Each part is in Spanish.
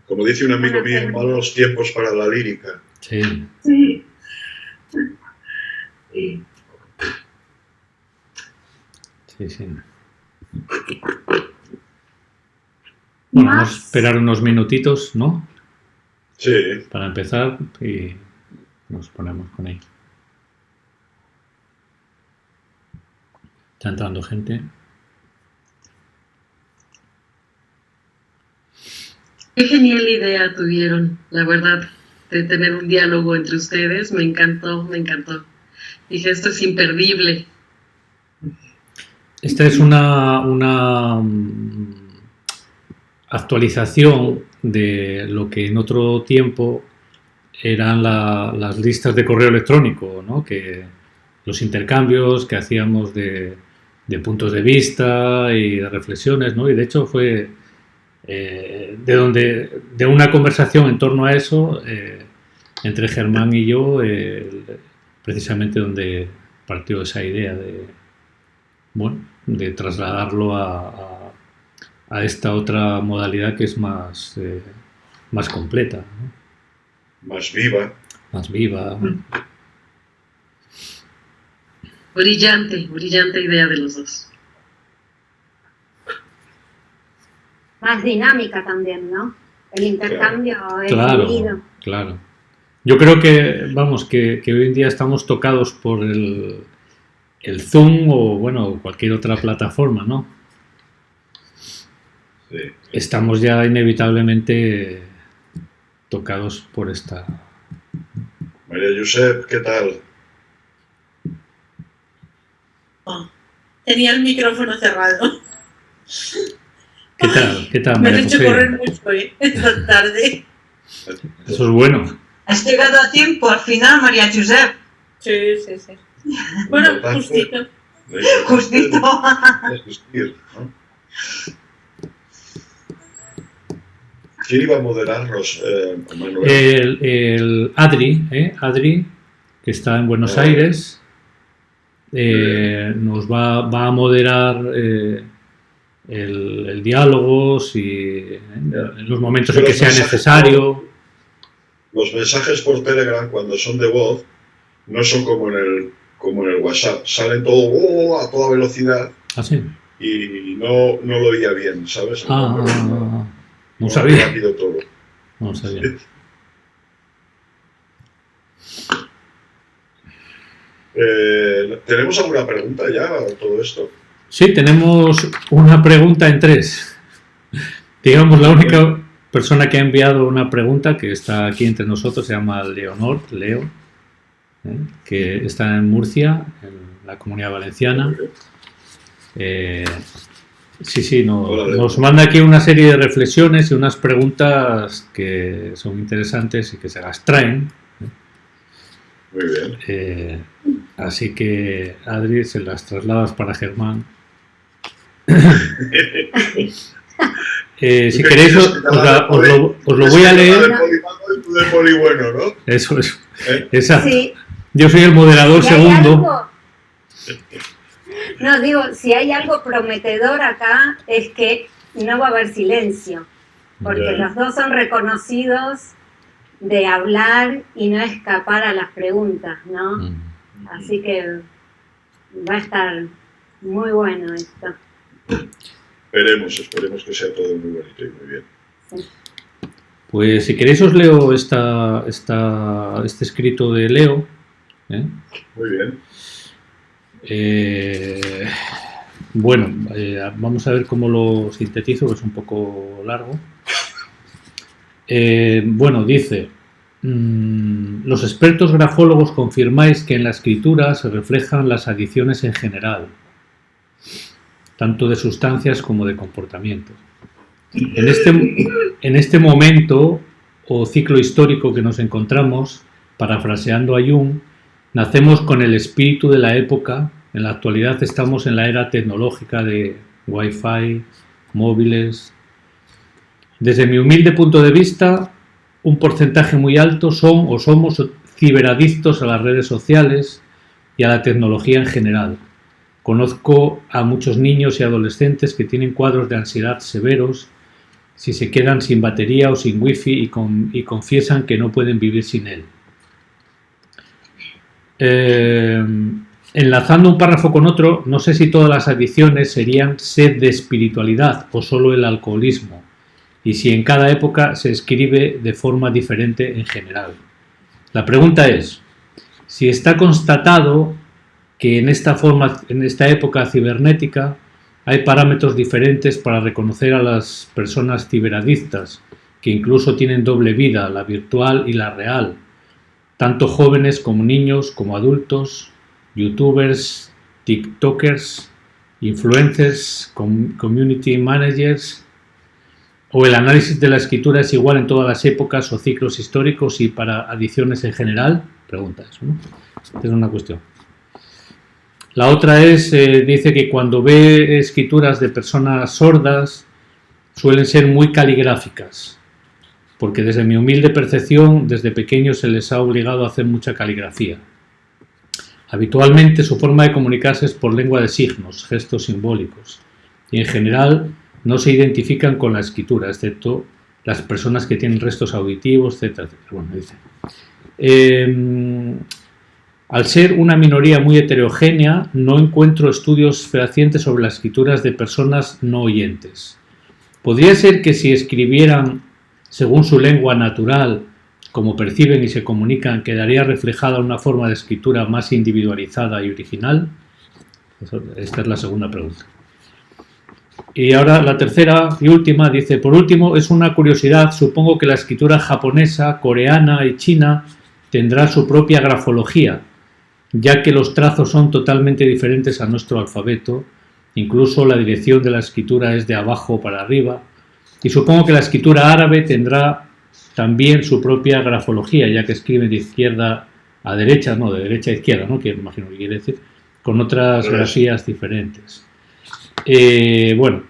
Como dice un amigo mío, malos tiempos para la lírica. Sí. Sí. Sí. Sí, sí. Bueno, vamos a esperar unos minutitos, ¿no? Sí. Para empezar y nos ponemos con ello. Está entrando gente. Qué genial idea tuvieron, la verdad, de tener un diálogo entre ustedes. Me encantó, me encantó. Dije, esto es imperdible. Esta es una actualización de lo que en otro tiempo eran las listas de correo electrónico, ¿no? Que los intercambios que hacíamos de puntos de vista y de reflexiones, ¿no? Y de hecho fue de una conversación en torno a eso entre Germán y yo, precisamente donde partió esa idea de trasladarlo a esta otra modalidad que es más completa, ¿no? Más viva. Más viva. Brillante, brillante idea de los dos. Más dinámica también, ¿no? El intercambio es fluido. Claro. Yo creo que, vamos, que hoy en día estamos tocados por el Zoom o, bueno, cualquier otra plataforma, ¿no? Sí. Estamos ya inevitablemente tocados por esta... María Josep, ¿qué tal? Oh, tenía el micrófono cerrado. ¿Qué tal, Me María has hecho José? correr mucho esta tarde. Eso es bueno. Has llegado a tiempo al final, María Josep. Sí. Bueno, justito. Justito. Asistir, ¿no? ¿Quién iba a moderarlos, Manuel? El Adri, que está en Buenos Aires, nos va a moderar el diálogo en los momentos en que sea necesario. Los mensajes por Telegram, cuando son de voz, no son como en el WhatsApp. Salen todo a toda velocidad. ¿Ah, sí? Y no lo oía bien, ¿sabes? No sabía. Rápido todo. No sabía. ¿Tenemos alguna pregunta ya a todo esto? Sí, tenemos una pregunta en 3. Digamos, la única persona que ha enviado una pregunta, que está aquí entre nosotros, se llama Leo, que está en Murcia, en la Comunidad Valenciana. Sí, nos manda aquí una serie de reflexiones y unas preguntas que son interesantes y que se las traen. Muy bien. Así que, Adri, se las trasladas para Germán. Si queréis, os lo voy a leer. De poli bueno, ¿no? Eso. Exacto. Sí. Yo soy el moderador segundo. No, digo, si hay algo prometedor acá es que no va a haber silencio, porque los dos son reconocidos de hablar y no escapar a las preguntas, ¿no? Así que va a estar muy bueno esto. Esperemos que sea todo muy bonito y muy bien. Sí. Pues si queréis os leo este escrito de Leo. Muy bien. Bueno, vamos a ver cómo lo sintetizo, que es un poco largo. Bueno, dice: los expertos grafólogos confirmáis que en la escritura se reflejan las adiciones en general, tanto de sustancias como de comportamientos. En este momento o ciclo histórico que nos encontramos, parafraseando a Jung, nacemos con el espíritu de la época. En la actualidad estamos en la era tecnológica de Wi-Fi, móviles. Desde mi humilde punto de vista, un porcentaje muy alto son o somos ciberadictos a las redes sociales y a la tecnología en general. Conozco a muchos niños y adolescentes que tienen cuadros de ansiedad severos si se quedan sin batería o sin wifi y confiesan que no pueden vivir sin él. Enlazando un párrafo con otro, no sé si todas las adicciones serían sed de espiritualidad o solo el alcoholismo, y si en cada época se escribe de forma diferente en general. La pregunta es, si está constatado que en esta época cibernética hay parámetros diferentes para reconocer a las personas ciberadictas, que incluso tienen doble vida, la virtual y la real, tanto jóvenes como niños, como adultos, youtubers, tiktokers, influencers, community managers, o el análisis de la escritura es igual en todas las épocas o ciclos históricos y para adicciones en general. Pregunta eso, ¿no? Esta es una cuestión. La otra es, dice que cuando ve escrituras de personas sordas suelen ser muy caligráficas, porque desde mi humilde percepción, desde pequeños se les ha obligado a hacer mucha caligrafía. Habitualmente su forma de comunicarse es por lengua de signos, gestos simbólicos, y en general no se identifican con la escritura, excepto las personas que tienen restos auditivos, etc. Bueno, dice. Al ser una minoría muy heterogénea, no encuentro estudios fehacientes sobre las escrituras de personas no oyentes. ¿Podría ser que si escribieran según su lengua natural, como perciben y se comunican, quedaría reflejada una forma de escritura más individualizada y original? Esta es la segunda pregunta. Y ahora la tercera y última dice, por último, es una curiosidad, supongo que la escritura japonesa, coreana y china tendrá su propia grafología, ya que los trazos son totalmente diferentes a nuestro alfabeto, incluso la dirección de la escritura es de abajo para arriba, y supongo que la escritura árabe tendrá también su propia grafología, ya que escriben de izquierda a derecha, no, de derecha a izquierda, ¿no? Que imagino que quiere decir, con otras grafías diferentes. Bueno,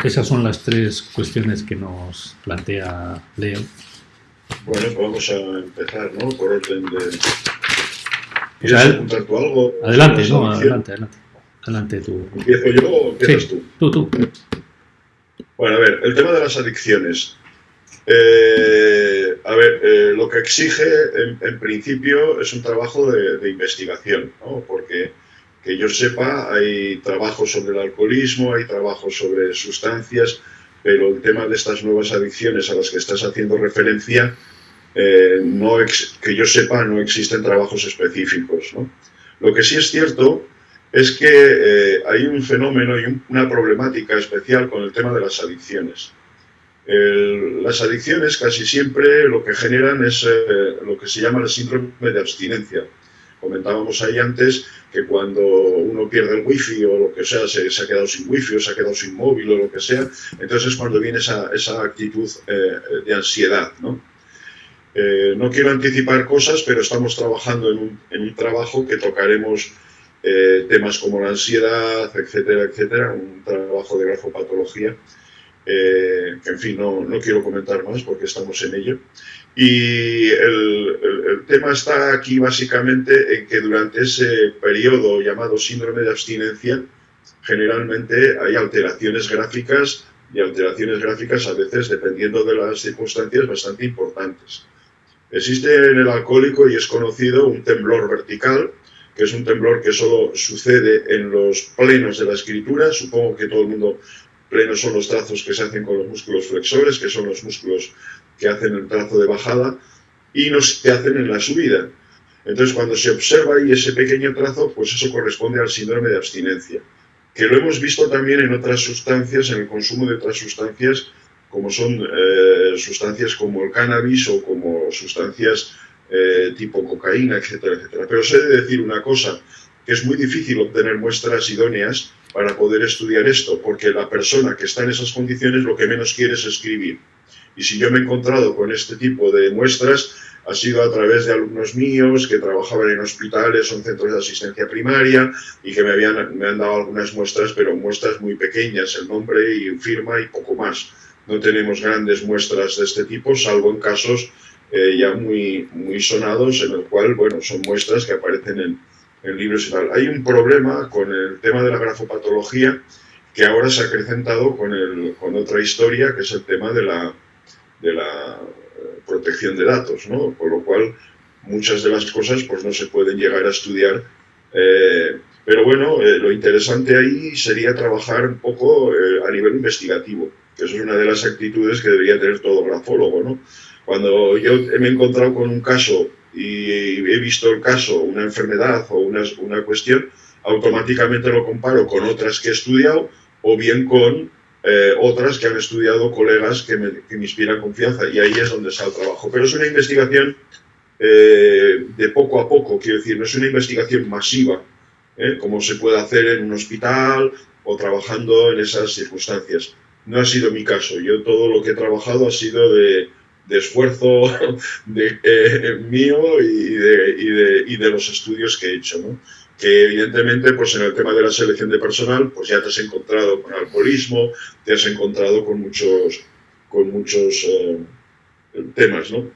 esas son las tres cuestiones que nos plantea Leo. Bueno, pues vamos a empezar, ¿no? Por orden de... O sea, apuntar tú algo? Adelante, no, adelante. Adelante tú. ¿Empiezo yo o empiezas sí, tú? Tú. Bueno, a ver, el tema de las adicciones. Lo que exige, en principio, es un trabajo de investigación, ¿no? Porque, que yo sepa, hay trabajos sobre el alcoholismo, hay trabajos sobre sustancias, pero el tema de estas nuevas adicciones a las que estás haciendo referencia, que yo sepa, no existen trabajos específicos, ¿no? Lo que sí es cierto es que hay un fenómeno y una problemática especial con el tema de las adicciones. Las adicciones casi siempre lo que generan es lo que se llama el síndrome de abstinencia. Comentábamos ahí antes que cuando uno pierde el wifi o lo que sea, se ha quedado sin wifi o se ha quedado sin móvil o lo que sea, entonces es cuando viene esa actitud de ansiedad, ¿no? No quiero anticipar cosas, pero estamos trabajando en un trabajo que tocaremos temas como la ansiedad, etcétera, etcétera, un trabajo de grafopatología, que en fin, no quiero comentar más porque estamos en ello. Y el tema está aquí básicamente en que durante ese periodo llamado síndrome de abstinencia, generalmente hay alteraciones gráficas, y alteraciones gráficas a veces, dependiendo de las circunstancias, bastante importantes. Existe en el alcohólico, y es conocido, un temblor vertical, que es un temblor que solo sucede en los plenos de la escritura. Supongo que todo el mundo, plenos son los trazos que se hacen con los músculos flexores, que son los músculos que hacen el trazo de bajada, y los que hacen en la subida. Entonces, cuando se observa ahí ese pequeño trazo, pues eso corresponde al síndrome de abstinencia, que lo hemos visto también en otras sustancias, en el consumo de otras sustancias, como son sustancias como el cannabis o como sustancias tipo cocaína, etcétera, etcétera. Pero se debe decir una cosa, que es muy difícil obtener muestras idóneas para poder estudiar esto, porque la persona que está en esas condiciones lo que menos quiere es escribir. Y si yo me he encontrado con este tipo de muestras, ha sido a través de alumnos míos que trabajaban en hospitales o en centros de asistencia primaria y que me han dado algunas muestras, pero muestras muy pequeñas, el nombre y firma y poco más. No tenemos grandes muestras de este tipo, salvo en casos ya muy sonados, en el cual, bueno, son muestras que aparecen en libros y tal. Hay un problema con el tema de la grafopatología, que ahora se ha acrecentado con otra historia, que es el tema de la protección de datos, ¿no? Con lo cual muchas de las cosas pues no se pueden llegar a estudiar, pero bueno, lo interesante ahí sería trabajar un poco a nivel investigativo, que eso es una de las actitudes que debería tener todo grafólogo, ¿no? Cuando yo me he encontrado con un caso y he visto el caso, una enfermedad o una cuestión, automáticamente lo comparo con otras que he estudiado o bien con otras que han estudiado colegas que me inspiran confianza, y ahí es donde está el trabajo. Pero es una investigación de poco a poco, quiero decir, no es una investigación masiva, como se puede hacer en un hospital o trabajando en esas circunstancias. No ha sido mi caso. Yo todo lo que he trabajado ha sido de esfuerzo mío y de los estudios que he hecho, ¿no? Que evidentemente pues en el tema de la selección de personal pues ya te has encontrado con alcoholismo, te has encontrado con muchos temas, ¿no?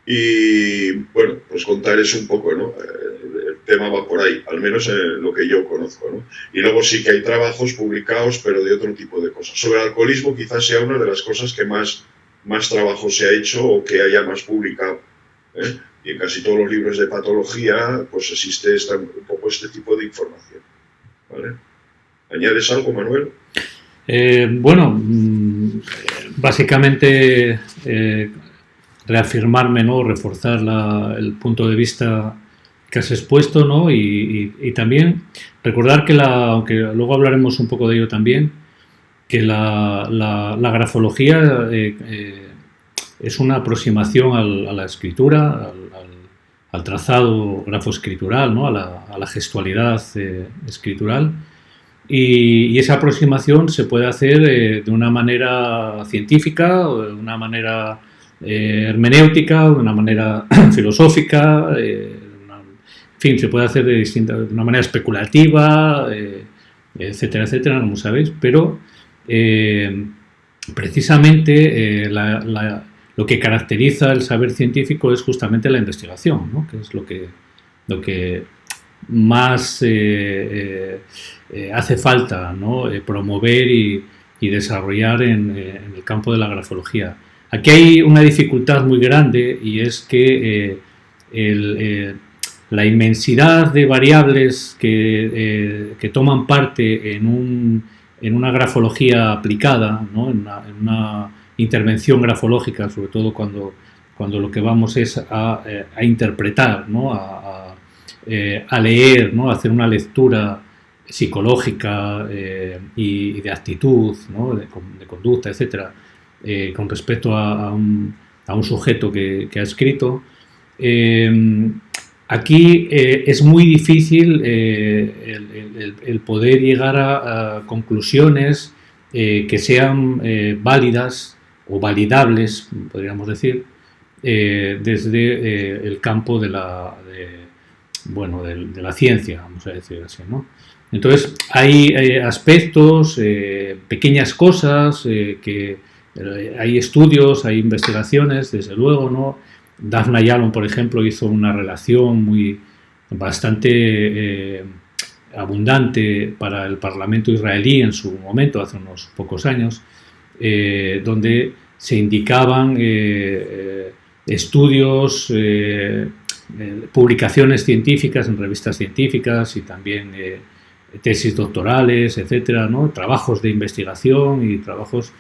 Y bueno, pues contar eso un poco, ¿no? El tema va por ahí, al menos en lo que yo conozco, ¿no? Y luego sí que hay trabajos publicados, pero de otro tipo de cosas. Sobre el alcoholismo quizás sea una de las cosas que más trabajo se ha hecho o que haya más publicado, ¿eh? Y en casi todos los libros de patología pues existe un poco este tipo de información, ¿vale? ¿Añades algo, Manuel? Bueno, básicamente reafirmarme, ¿no? Reforzar el punto de vista que has expuesto, ¿no? Y también recordar que aunque luego hablaremos un poco de ello también, que la grafología es una aproximación a la escritura, al trazado grafoescritural, ¿no? a la gestualidad escritural, y esa aproximación se puede hacer de una manera científica, o de una manera hermenéutica, de una manera filosófica, en fin, se puede hacer de una manera especulativa, etcétera, etcétera, como sabéis, pero precisamente lo que caracteriza el saber científico es justamente la investigación, ¿no? Que es lo que más hace falta, ¿no? Promover y desarrollar en el campo de la grafología. Aquí hay una dificultad muy grande, y es que la inmensidad de variables que toman parte en una grafología aplicada, ¿no? en una intervención grafológica, sobre todo cuando lo que vamos es a interpretar, ¿no? a leer, ¿no? a hacer una lectura psicológica y de actitud, ¿no? de conducta, etcétera, con respecto a un sujeto que ha escrito. Aquí es muy difícil el poder llegar a conclusiones que sean válidas o validables, podríamos decir, desde el campo de la ciencia, vamos a decir así, ¿no? Entonces hay aspectos, pequeñas cosas, que hay estudios, hay investigaciones, desde luego, ¿no? Daphna Yalom, por ejemplo, hizo una relación bastante abundante para el Parlamento israelí en su momento, hace unos pocos años, donde se indicaban estudios, publicaciones científicas en revistas científicas y también tesis doctorales, etcétera, ¿no? Trabajos de investigación y trabajos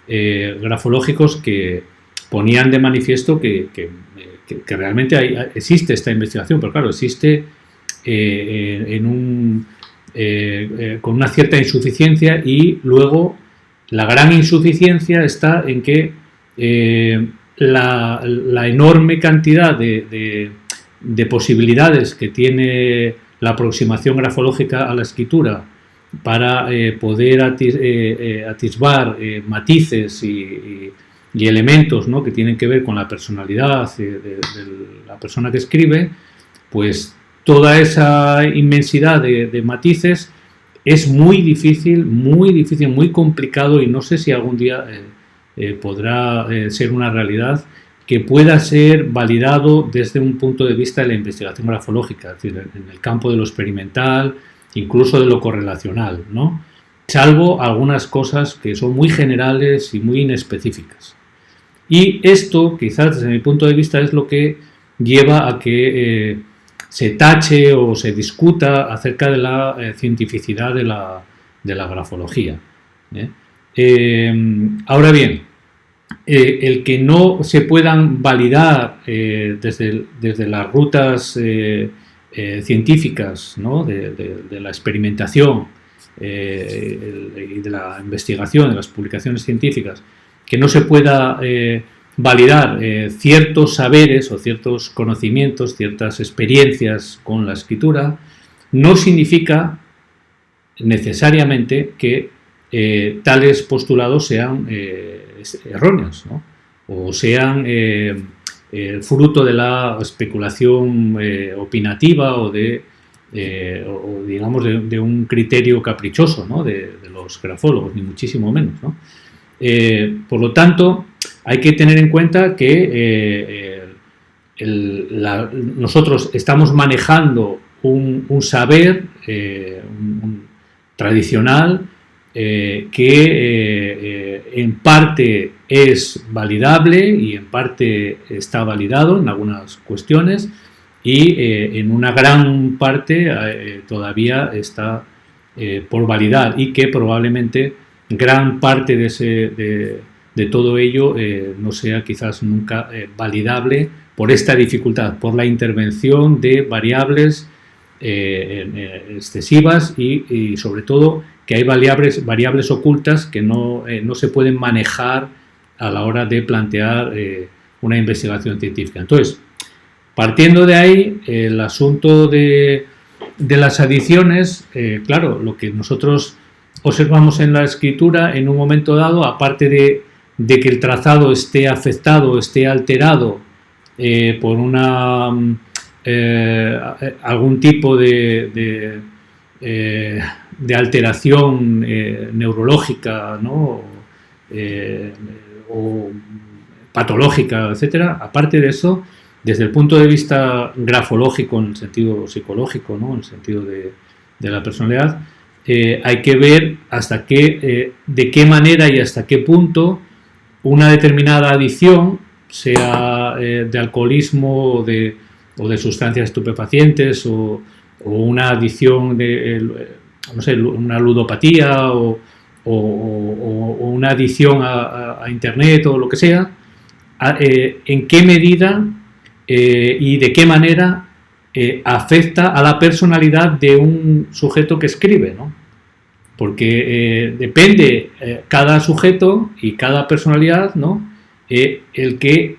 grafológicos que ponían de manifiesto que realmente existe esta investigación, pero claro, existe con una cierta insuficiencia, y luego la gran insuficiencia está en que la enorme cantidad de posibilidades que tiene la aproximación grafológica a la escritura para poder atisbar matices y elementos, ¿no? que tienen que ver con la personalidad de la persona que escribe, pues toda esa inmensidad de matices es muy difícil, muy complicado, y no sé si algún día podrá ser una realidad que pueda ser validado desde un punto de vista de la investigación grafológica, es decir, en el campo de lo experimental, incluso de lo correlacional, ¿no? salvo algunas cosas que son muy generales y muy inespecíficas. Y esto, quizás desde mi punto de vista, es lo que lleva a que se tache o se discuta acerca de la cientificidad de la grafología. Ahora bien, el que no se puedan validar desde las rutas científicas, ¿no? de la experimentación y de la investigación, de las publicaciones científicas, que no se pueda validar ciertos saberes o ciertos conocimientos, ciertas experiencias con la escritura, no significa necesariamente que tales postulados sean erróneos, ¿no? O sean fruto de la especulación opinativa o digamos de un criterio caprichoso, ¿no? de los grafólogos, ni muchísimo menos, ¿no? Por lo tanto, hay que tener en cuenta que nosotros estamos manejando un saber tradicional que en parte es validable y en parte está validado en algunas cuestiones y en una gran parte todavía está por validar y que probablemente gran parte de todo ello no sea quizás nunca validable por esta dificultad, por la intervención de variables excesivas y sobre todo que hay variables ocultas que no se pueden manejar a la hora de plantear una investigación científica. Entonces, partiendo de ahí, el asunto de las adiciones, claro, lo que nosotros observamos en la escritura en un momento dado, aparte de que el trazado esté afectado, esté alterado por algún tipo de alteración neurológica, ¿no? O patológica, etcétera. Aparte de eso, desde el punto de vista grafológico, en el sentido psicológico, ¿no? En el sentido de la personalidad, hay que ver de qué manera y hasta qué punto una determinada adicción, sea de alcoholismo o de sustancias estupefacientes o una adicción no sé, una ludopatía o una adicción a internet o lo que sea, en qué medida y de qué manera afecta a la personalidad de un sujeto que escribe, ¿no? Porque depende cada sujeto y cada personalidad, ¿no? El que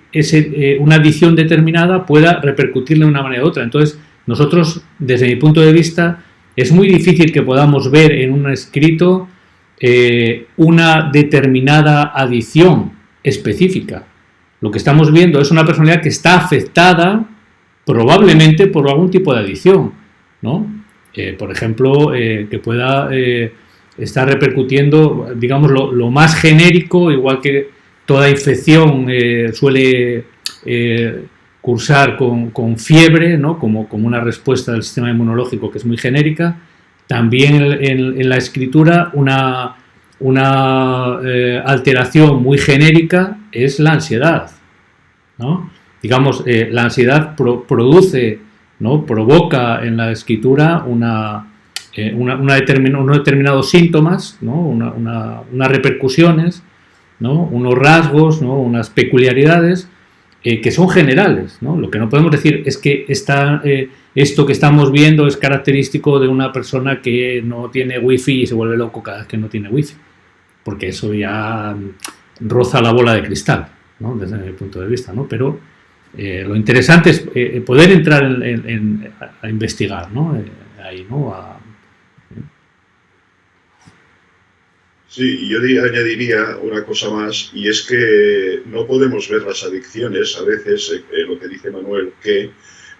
una adicción determinada pueda repercutirle de una manera u otra. Entonces, nosotros, desde mi punto de vista, es muy difícil que podamos ver en un escrito una determinada adicción específica. Lo que estamos viendo es una personalidad que está afectada probablemente por algún tipo de adicción, ¿no? Por ejemplo, que pueda estar repercutiendo, digamos, lo más genérico, igual que toda infección suele cursar con fiebre, ¿no? como una respuesta del sistema inmunológico que es muy genérica. También en la escritura una alteración muy genérica es la ansiedad, ¿no? Digamos, la ansiedad produce, ¿no? Provoca en la escritura unos determinados síntomas, ¿no? unas repercusiones, ¿no? Unos rasgos, ¿no? Unas peculiaridades que son generales, ¿no? Lo que no podemos decir es que esto que estamos viendo es característico de una persona que no tiene wifi y se vuelve loco cada vez que no tiene wifi, porque eso ya roza la bola de cristal, ¿no? Desde mi punto de vista, ¿no? Pero lo interesante es poder entrar a investigar, ¿no? Ahí, ¿no? Sí, y yo añadiría una cosa más, y es que no podemos ver las adicciones, a veces, lo que dice Manuel,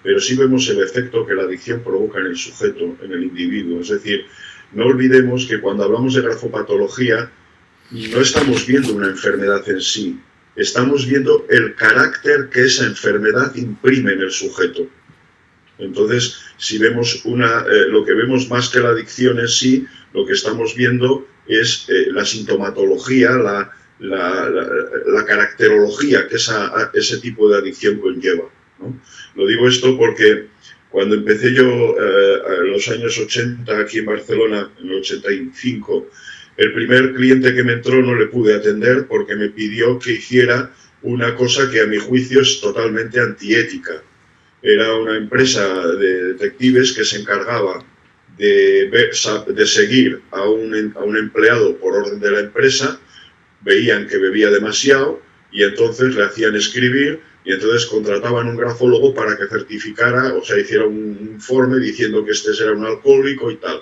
pero sí vemos el efecto que la adicción provoca en el sujeto, en el individuo. Es decir, no olvidemos que cuando hablamos de grafopatología, no estamos viendo una enfermedad en sí, estamos viendo el carácter que esa enfermedad imprime en el sujeto. Entonces, si vemos lo que vemos más que la adicción en sí, lo que estamos viendo es la sintomatología, la caracterología que ese tipo de adicción conlleva, ¿no? Lo digo esto porque cuando empecé yo en los años 80 aquí en Barcelona, en el 85, el primer cliente que me entró no le pude atender porque me pidió que hiciera una cosa que a mi juicio es totalmente antiética. Era una empresa de detectives que se encargaba de seguir a un empleado por orden de la empresa. Veían que bebía demasiado y entonces le hacían escribir y entonces contrataban un grafólogo para que certificara, o sea, hiciera un informe diciendo que este era un alcohólico y tal.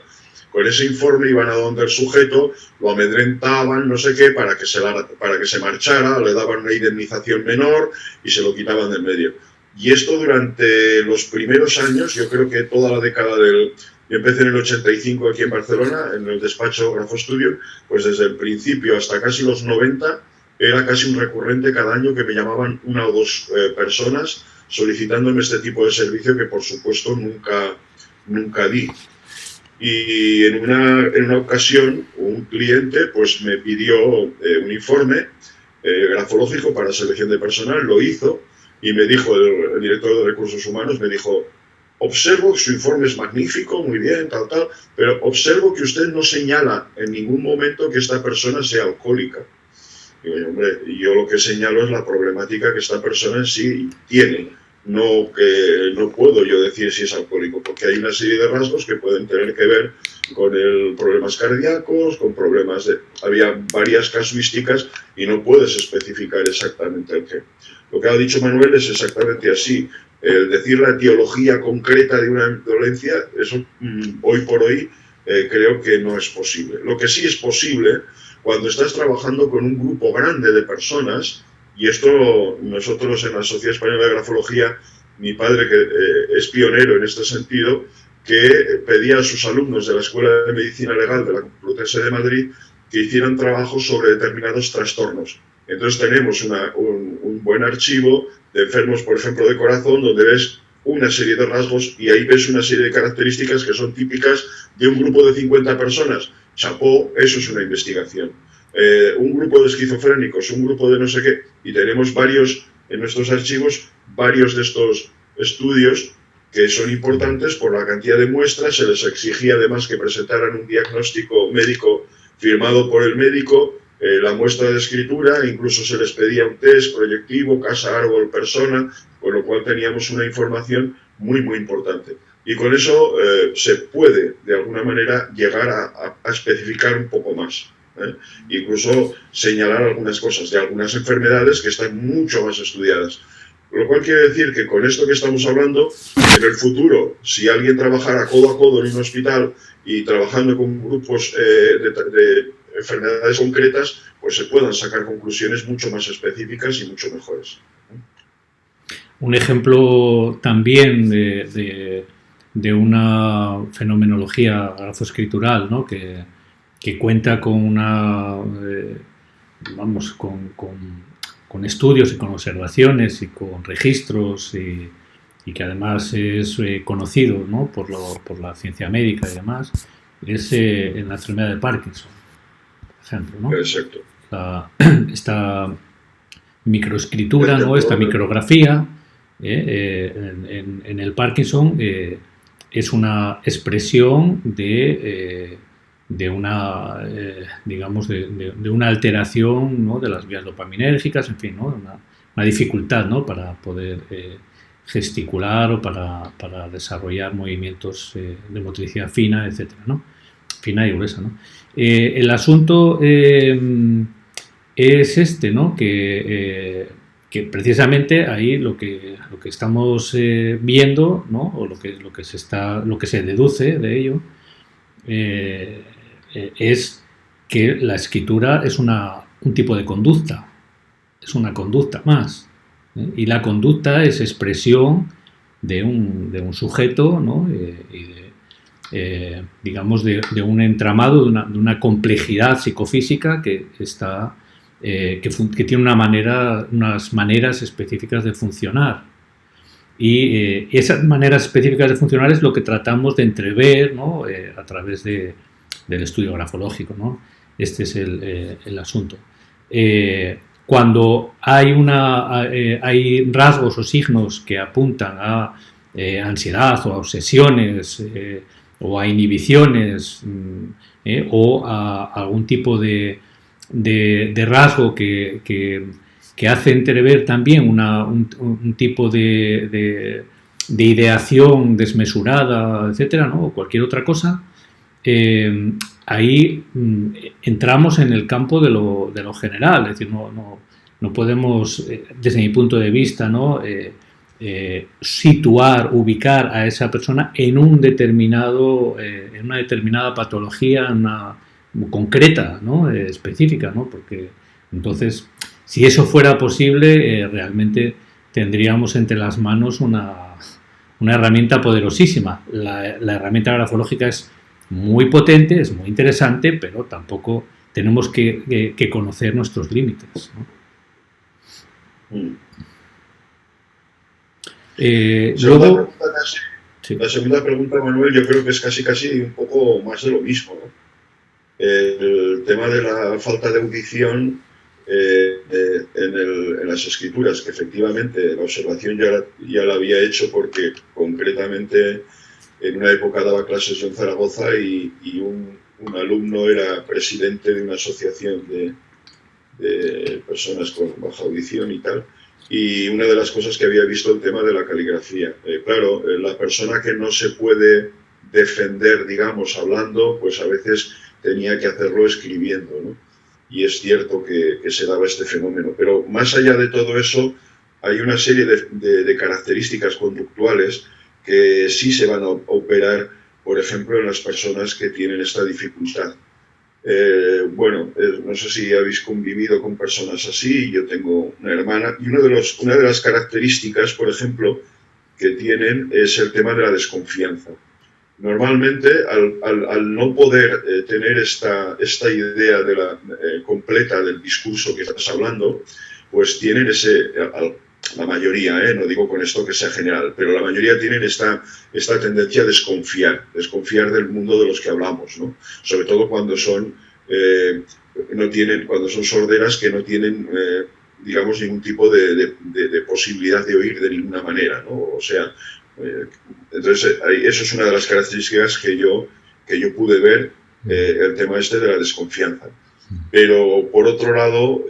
Con ese informe iban a donde el sujeto, lo amedrentaban, no sé qué, para que se marchara, le daban una indemnización menor y se lo quitaban del medio. Y esto durante los primeros años, yo creo que toda la década yo empecé en el 85 aquí en Barcelona, en el despacho Grafo Studio, pues desde el principio hasta casi los 90 era casi un recurrente cada año que me llamaban una o dos personas solicitándome este tipo de servicio que por supuesto nunca di. Y en una ocasión un cliente pues me pidió un informe grafológico para selección de personal, lo hizo y me dijo, el director de Recursos Humanos me dijo: observo que su informe es magnífico, muy bien, tal, pero observo que usted no señala en ningún momento que esta persona sea alcohólica. Digo, hombre, yo lo que señalo es la problemática que esta persona en sí tiene, no puedo yo decir si es alcohólico, porque hay una serie de rasgos que pueden tener que ver con problemas cardíacos, con problemas había varias casuísticas y no puedes especificar exactamente el qué. Lo que ha dicho Manuel es exactamente así. Decir la etiología concreta de una dolencia, eso hoy por hoy creo que no es posible. Lo que sí es posible, cuando estás trabajando con un grupo grande de personas, y esto nosotros en la Sociedad Española de Grafología, mi padre que es pionero en este sentido, que pedía a sus alumnos de la Escuela de Medicina Legal de la Complutense de Madrid que hicieran trabajos sobre determinados trastornos. Entonces tenemos un buen archivo de enfermos, por ejemplo, de corazón, donde ves una serie de rasgos y ahí ves una serie de características que son típicas de un grupo de 50 personas. Chapó, eso es una investigación. Un grupo de esquizofrénicos, un grupo de no sé qué, y tenemos varios, en nuestros archivos, varios de estos estudios que son importantes por la cantidad de muestras. Se les exigía además que presentaran un diagnóstico médico firmado por el médico, la muestra de escritura, incluso se les pedía un test proyectivo, casa, árbol, persona, con lo cual teníamos una información muy, muy importante. Y con eso se puede, de alguna manera, llegar a especificar un poco más. Incluso señalar algunas cosas de algunas enfermedades que están mucho más estudiadas. Lo cual quiere decir que con esto que estamos hablando, en el futuro, si alguien trabajara codo a codo en un hospital y trabajando con grupos de enfermedades concretas, pues se puedan sacar conclusiones mucho más específicas y mucho mejores. Un ejemplo también de una fenomenología grafoescritural, ¿no? que cuenta con una con estudios y con observaciones y con registros y que además es conocido, ¿no? por la ciencia médica y demás, es en la enfermedad de Parkinson, por ejemplo, ¿no? Exacto. Esta microescritura, ¿no? Esta micrografía en el Parkinson es una expresión de una digamos de una alteración, ¿no? de las vías dopaminérgicas, en fin, ¿no? una dificultad, ¿no? para poder gesticular o para desarrollar movimientos de motricidad fina, etcétera, ¿no? Fina y gruesa, ¿no? El asunto es este, ¿no? Que precisamente ahí lo que estamos viendo, ¿no? o lo que se deduce de ello es que la escritura es un tipo de conducta, es una conducta más, y la conducta es expresión de un sujeto, ¿no? Digamos de un entramado, de una complejidad psicofísica que tiene unas maneras específicas de funcionar. Y esas maneras específicas de funcionar es lo que tratamos de entrever, ¿no? A través de del estudio grafológico, ¿no? Este es el asunto. Cuando hay rasgos o signos que apuntan a ansiedad o a obsesiones o a inhibiciones o a algún tipo de rasgo que hace entrever también un tipo de ideación desmesurada, etcétera, ¿no? O cualquier otra cosa, ahí entramos en el campo de lo general, es decir, no podemos, desde mi punto de vista, ¿no? Situar, ubicar a esa persona en una determinada patología concreta, ¿no? Específica, ¿no? Porque entonces, si eso fuera posible, realmente tendríamos entre las manos una herramienta poderosísima. La herramienta grafológica es muy potente, es muy interesante, pero tampoco tenemos que conocer nuestros límites, ¿no? Luego, la segunda pregunta, Manuel, yo creo que es casi un poco más de lo mismo, ¿no? El tema de la falta de audición en las escrituras, que efectivamente la observación ya la había hecho porque concretamente en una época daba clases yo en Zaragoza y un alumno era presidente de una asociación de personas con baja audición y tal, y una de las cosas que había visto el tema de la caligrafía. Claro, la persona que no se puede defender, digamos, hablando, pues a veces tenía que hacerlo escribiendo, ¿no? Y es cierto que se daba este fenómeno. Pero más allá de todo eso, hay una serie de características conductuales que sí se van a operar, por ejemplo, en las personas que tienen esta dificultad. No sé si habéis convivido con personas así. Yo tengo una hermana y una de las características, por ejemplo, que tienen es el tema de la desconfianza. Normalmente, al no poder tener esta idea completa del discurso que estás hablando, pues tienen la mayoría, no digo con esto que sea general, pero la mayoría tienen esta tendencia a desconfiar del mundo de los que hablamos, ¿no? Sobre todo cuando son sorderas que no tienen, digamos, ningún tipo de posibilidad de oír de ninguna manera, ¿no? O sea, entonces eso es una de las características que yo pude ver, el tema este de la desconfianza. Pero por otro lado,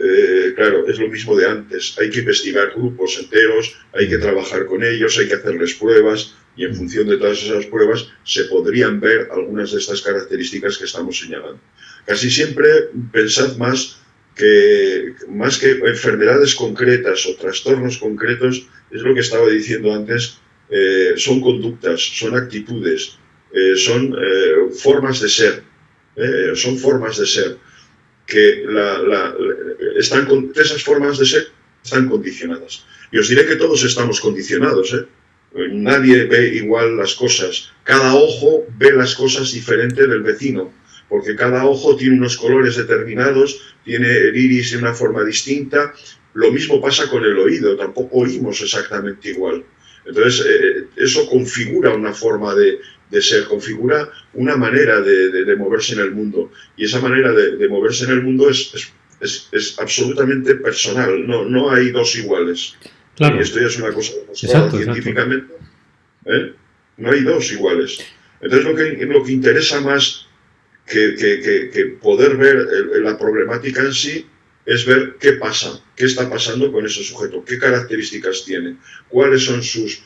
claro, es lo mismo de antes. Hay que investigar grupos enteros, hay que trabajar con ellos, hay que hacerles pruebas y en función de todas esas pruebas se podrían ver algunas de estas características que estamos señalando. Casi siempre pensad más que enfermedades concretas o trastornos concretos, es lo que estaba diciendo antes, son conductas, son actitudes, son formas de ser, que esas formas de ser están condicionadas. Y os diré que todos estamos condicionados, Nadie ve igual las cosas. Cada ojo ve las cosas diferente del vecino, porque cada ojo tiene unos colores determinados, tiene el iris de una forma distinta. Lo mismo pasa con el oído, tampoco oímos exactamente igual. Entonces, eso configura una forma de ser, configura una manera de moverse en el mundo. Y esa manera de moverse en el mundo es absolutamente personal, no hay dos iguales. Claro. Y esto ya es una cosa demostrada científicamente. No hay dos iguales. Entonces, lo que interesa más que poder ver la problemática en sí es ver qué pasa, qué está pasando con ese sujeto, qué características tiene, cuáles son sus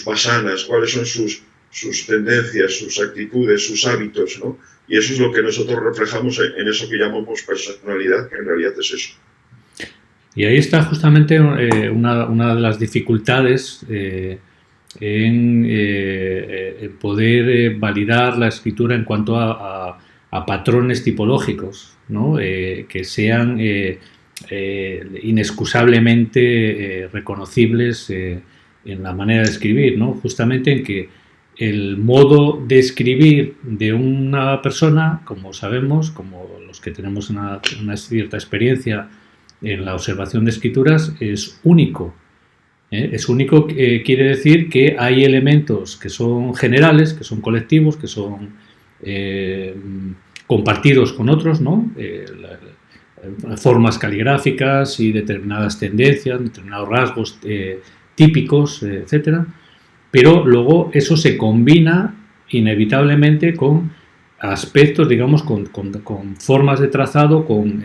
pasanas, cuáles son sus tendencias, sus actitudes, sus hábitos, ¿no? Y eso es lo que nosotros reflejamos en eso que llamamos personalidad, que en realidad es eso. Y ahí está justamente una de las dificultades en poder validar la escritura en cuanto a patrones tipológicos, ¿no? Que sean inexcusablemente reconocibles en la manera de escribir, ¿no? Justamente en que el modo de escribir de una persona, como sabemos, como los que tenemos una cierta experiencia en la observación de escrituras, es único. Es único, quiere decir que hay elementos que son generales, que son colectivos, que son compartidos con otros, ¿no? Formas caligráficas y determinadas tendencias, determinados rasgos típicos, etcétera. Pero luego eso se combina inevitablemente con aspectos, digamos, con formas de trazado, con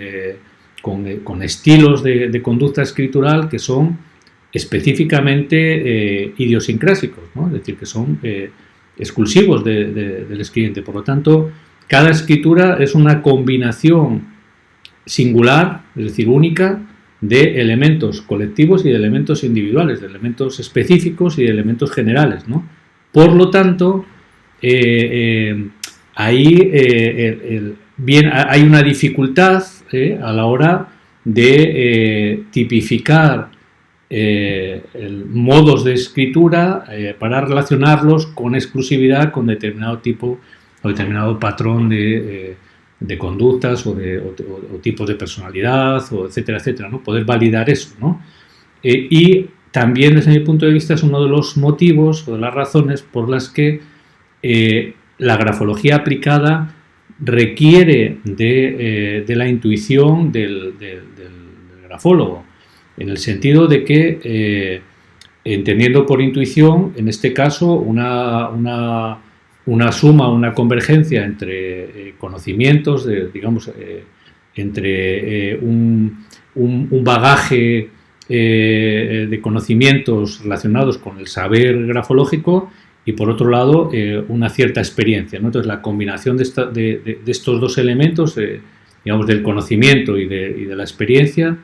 estilos de conducta escritural que son específicamente idiosincrásicos, ¿no? Es decir, que son exclusivos del escribiente. Por lo tanto, cada escritura es una combinación singular, es decir, única, de elementos colectivos y de elementos individuales, de elementos específicos y de elementos generales, ¿no? Por lo tanto, ahí hay una dificultad a la hora de tipificar modos de escritura para relacionarlos con exclusividad con determinado tipo o determinado patrón de conductas o tipos de personalidad, o etcétera, etcétera, ¿no? Poder validar eso, ¿no? Y también, desde mi punto de vista, es uno de los motivos o de las razones por las que la grafología aplicada requiere de la intuición del grafólogo, en el sentido de que, entendiendo por intuición, en este caso, una suma, una convergencia entre conocimientos, digamos, entre un bagaje de conocimientos relacionados con el saber grafológico y, por otro lado, una cierta experiencia, ¿no? Entonces, la combinación de estos dos elementos, digamos, del conocimiento y de la experiencia,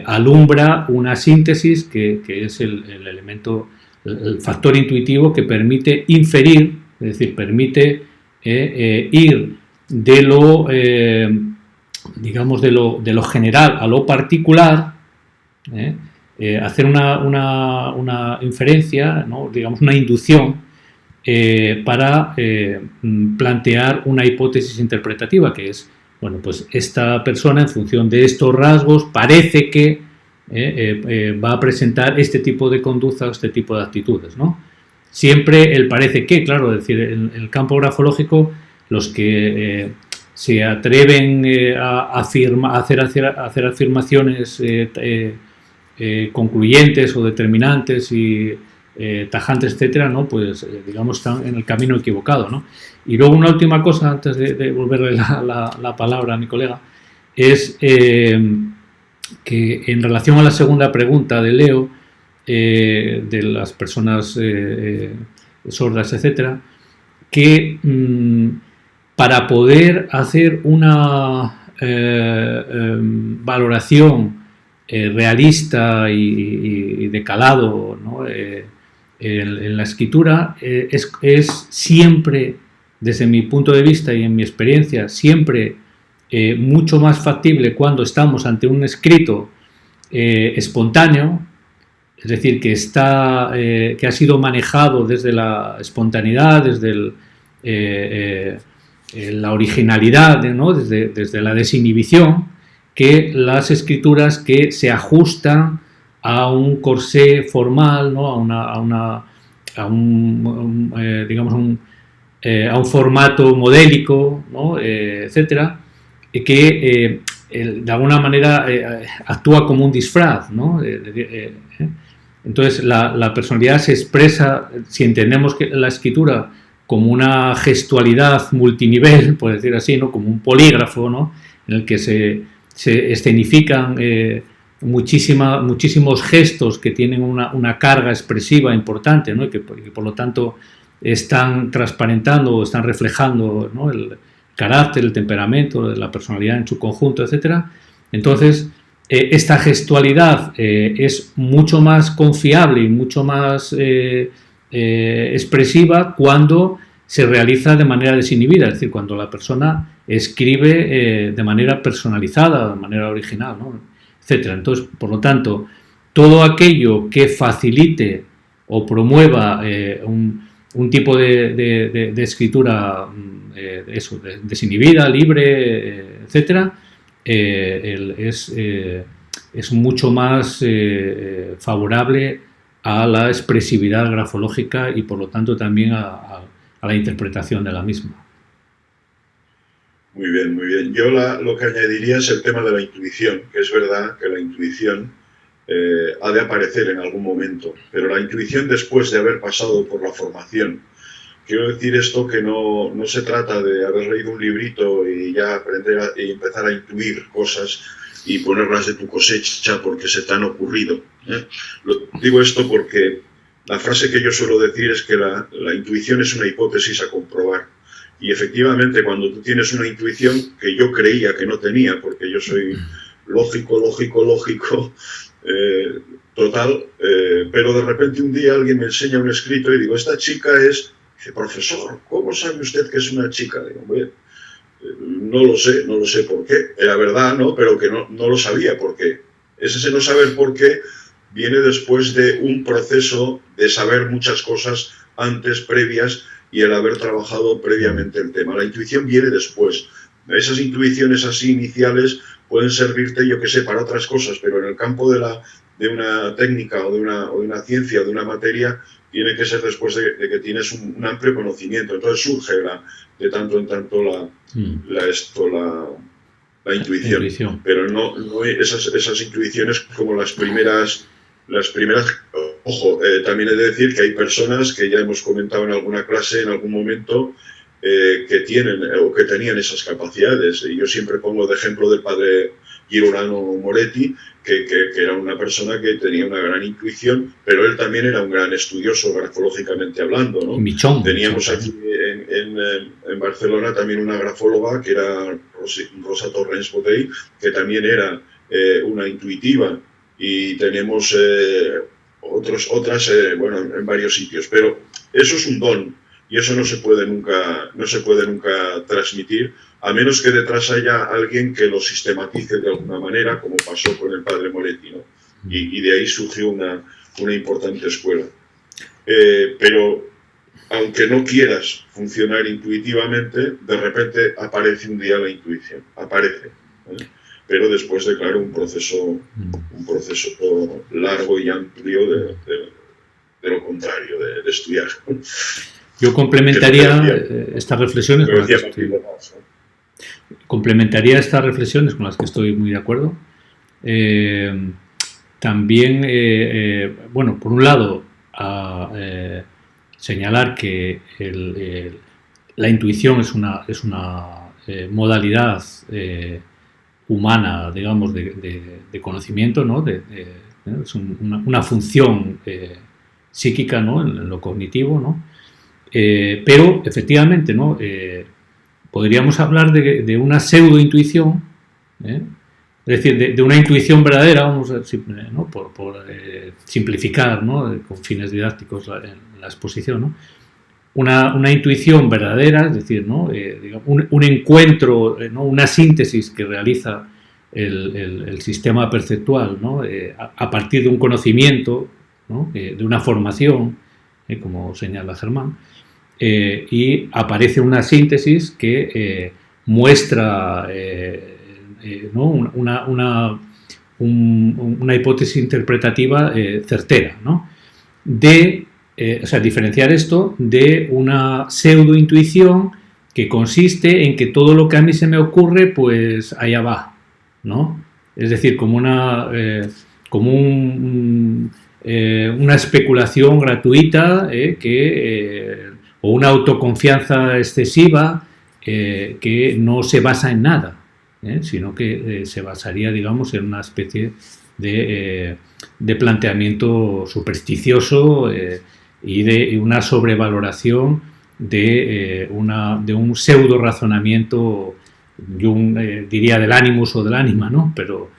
alumbra una síntesis que es el elemento, el factor intuitivo que permite inferir, es decir, permite ir de lo, digamos, de lo general a lo particular, hacer una inferencia, ¿no? Digamos, una inducción para plantear una hipótesis interpretativa, que es, bueno, pues esta persona, en función de estos rasgos, parece que va a presentar este tipo de conducta o este tipo de actitudes, ¿no? Siempre el parece que, claro, es decir, en el campo grafológico, los que se atreven a hacer afirmaciones concluyentes o determinantes y tajantes, etcétera, ¿no? Pues digamos, están en el camino equivocado, ¿no? Y luego una última cosa, antes de devolverle la palabra a mi colega, es que en relación a la segunda pregunta de Leo, de las personas sordas, etcétera, que para poder hacer una valoración realista y de calado, ¿no? En la escritura, es siempre, desde mi punto de vista y en mi experiencia, siempre mucho más factible cuando estamos ante un escrito espontáneo, es decir, que ha sido manejado desde la espontaneidad, desde la originalidad, ¿no? desde la desinhibición, que las escrituras que se ajustan a un corsé formal, ¿no? a un formato modélico, ¿no? Etcétera, que de alguna manera actúa como un disfraz, ¿no? Entonces la personalidad se expresa, si entendemos que la escritura como una gestualidad multinivel, por decir así, ¿no? Como un polígrafo, ¿no? En el que se escenifican muchísimos gestos que tienen una carga expresiva importante, ¿no? y que por lo tanto están transparentando o están reflejando, ¿no? el carácter, el temperamento, la personalidad en su conjunto, etcétera. Entonces, esta gestualidad es mucho más confiable y mucho más expresiva cuando se realiza de manera desinhibida, es decir, cuando la persona escribe de manera personalizada, de manera original, ¿no? Etcétera. Entonces, por lo tanto, todo aquello que facilite o promueva un tipo de escritura desinhibida, libre, etcétera, es mucho más favorable a la expresividad grafológica y, por lo tanto, también a la interpretación de la misma. Muy bien, muy bien. Yo lo que añadiría es el tema de la intuición, que es verdad que la intuición ha de aparecer en algún momento, pero la intuición después de haber pasado por la formación. Quiero decir esto que no se trata de haber leído un librito y ya aprender y empezar a intuir cosas y ponerlas de tu cosecha porque se te han ocurrido. Digo esto porque la frase que yo suelo decir es que la intuición es una hipótesis a comprobar. Y efectivamente, cuando tú tienes una intuición que yo creía que no tenía, porque yo soy lógico, total, pero de repente un día alguien me enseña un escrito y digo, esta chica es... Dice, profesor, ¿cómo sabe usted que es una chica? Digo, bueno, no lo sé por qué. Era verdad, ¿no? Pero que no lo sabía por qué. Ese no saber por qué viene después de un proceso de saber muchas cosas antes, previas, y el haber trabajado previamente el tema. La intuición viene después. Esas intuiciones así iniciales pueden servirte, yo qué sé, para otras cosas, pero en el campo de una técnica o de una ciencia o de una materia, tiene que ser después de que tienes un amplio conocimiento. Entonces surge de tanto en tanto la intuición. Pero no esas intuiciones como las primeras. Ojo, también he de decir que hay personas que ya hemos comentado en alguna clase, en algún momento, que tienen o que tenían esas capacidades. Y yo siempre pongo de ejemplo del padre Girolamo Moretti, que era una persona que tenía una gran intuición, pero él también era un gran estudioso grafológicamente hablando, ¿no? Teníamos aquí en Barcelona también una grafóloga que era Rosa Torrens Botey, que también era una intuitiva, y tenemos otras en varios sitios, pero eso es un don y eso no se puede nunca transmitir, a menos que detrás haya alguien que lo sistematice de alguna manera, como pasó con el padre Moretti, ¿no? Y de ahí surgió una importante escuela. Pero aunque no quieras funcionar intuitivamente, de repente aparece un día la intuición, aparece, ¿eh? Pero después de, claro, un proceso largo y amplio de lo contrario, de estudiar. Yo complementaría estas reflexiones con las que estoy muy de acuerdo. También, bueno, por un lado, señalar que la intuición es una modalidad humana, digamos, de conocimiento, ¿no? Es una función psíquica, ¿no? En lo cognitivo, ¿no? Pero, efectivamente, ¿no? Podríamos hablar de una pseudo-intuición, es decir, de una intuición verdadera, vamos a decir, ¿no? por simplificar, ¿no? Con fines didácticos en la exposición, ¿no? Una intuición verdadera, es decir, ¿no? Digamos, un encuentro, ¿no? Una síntesis que realiza el sistema perceptual, ¿no? A partir de un conocimiento, ¿no? De una formación, como señala Germán, y aparece una síntesis que muestra ¿no? una hipótesis interpretativa certera, ¿no? O sea, diferenciar esto de una pseudo-intuición que consiste en que todo lo que a mí se me ocurre, pues allá va, ¿no? Es decir, como una especulación gratuita o una autoconfianza excesiva que no se basa en nada, sino que se basaría, digamos, en una especie de planteamiento supersticioso y de una sobrevaloración de un pseudo razonamiento, yo diría del ánimos o del ánima, ¿no? Pero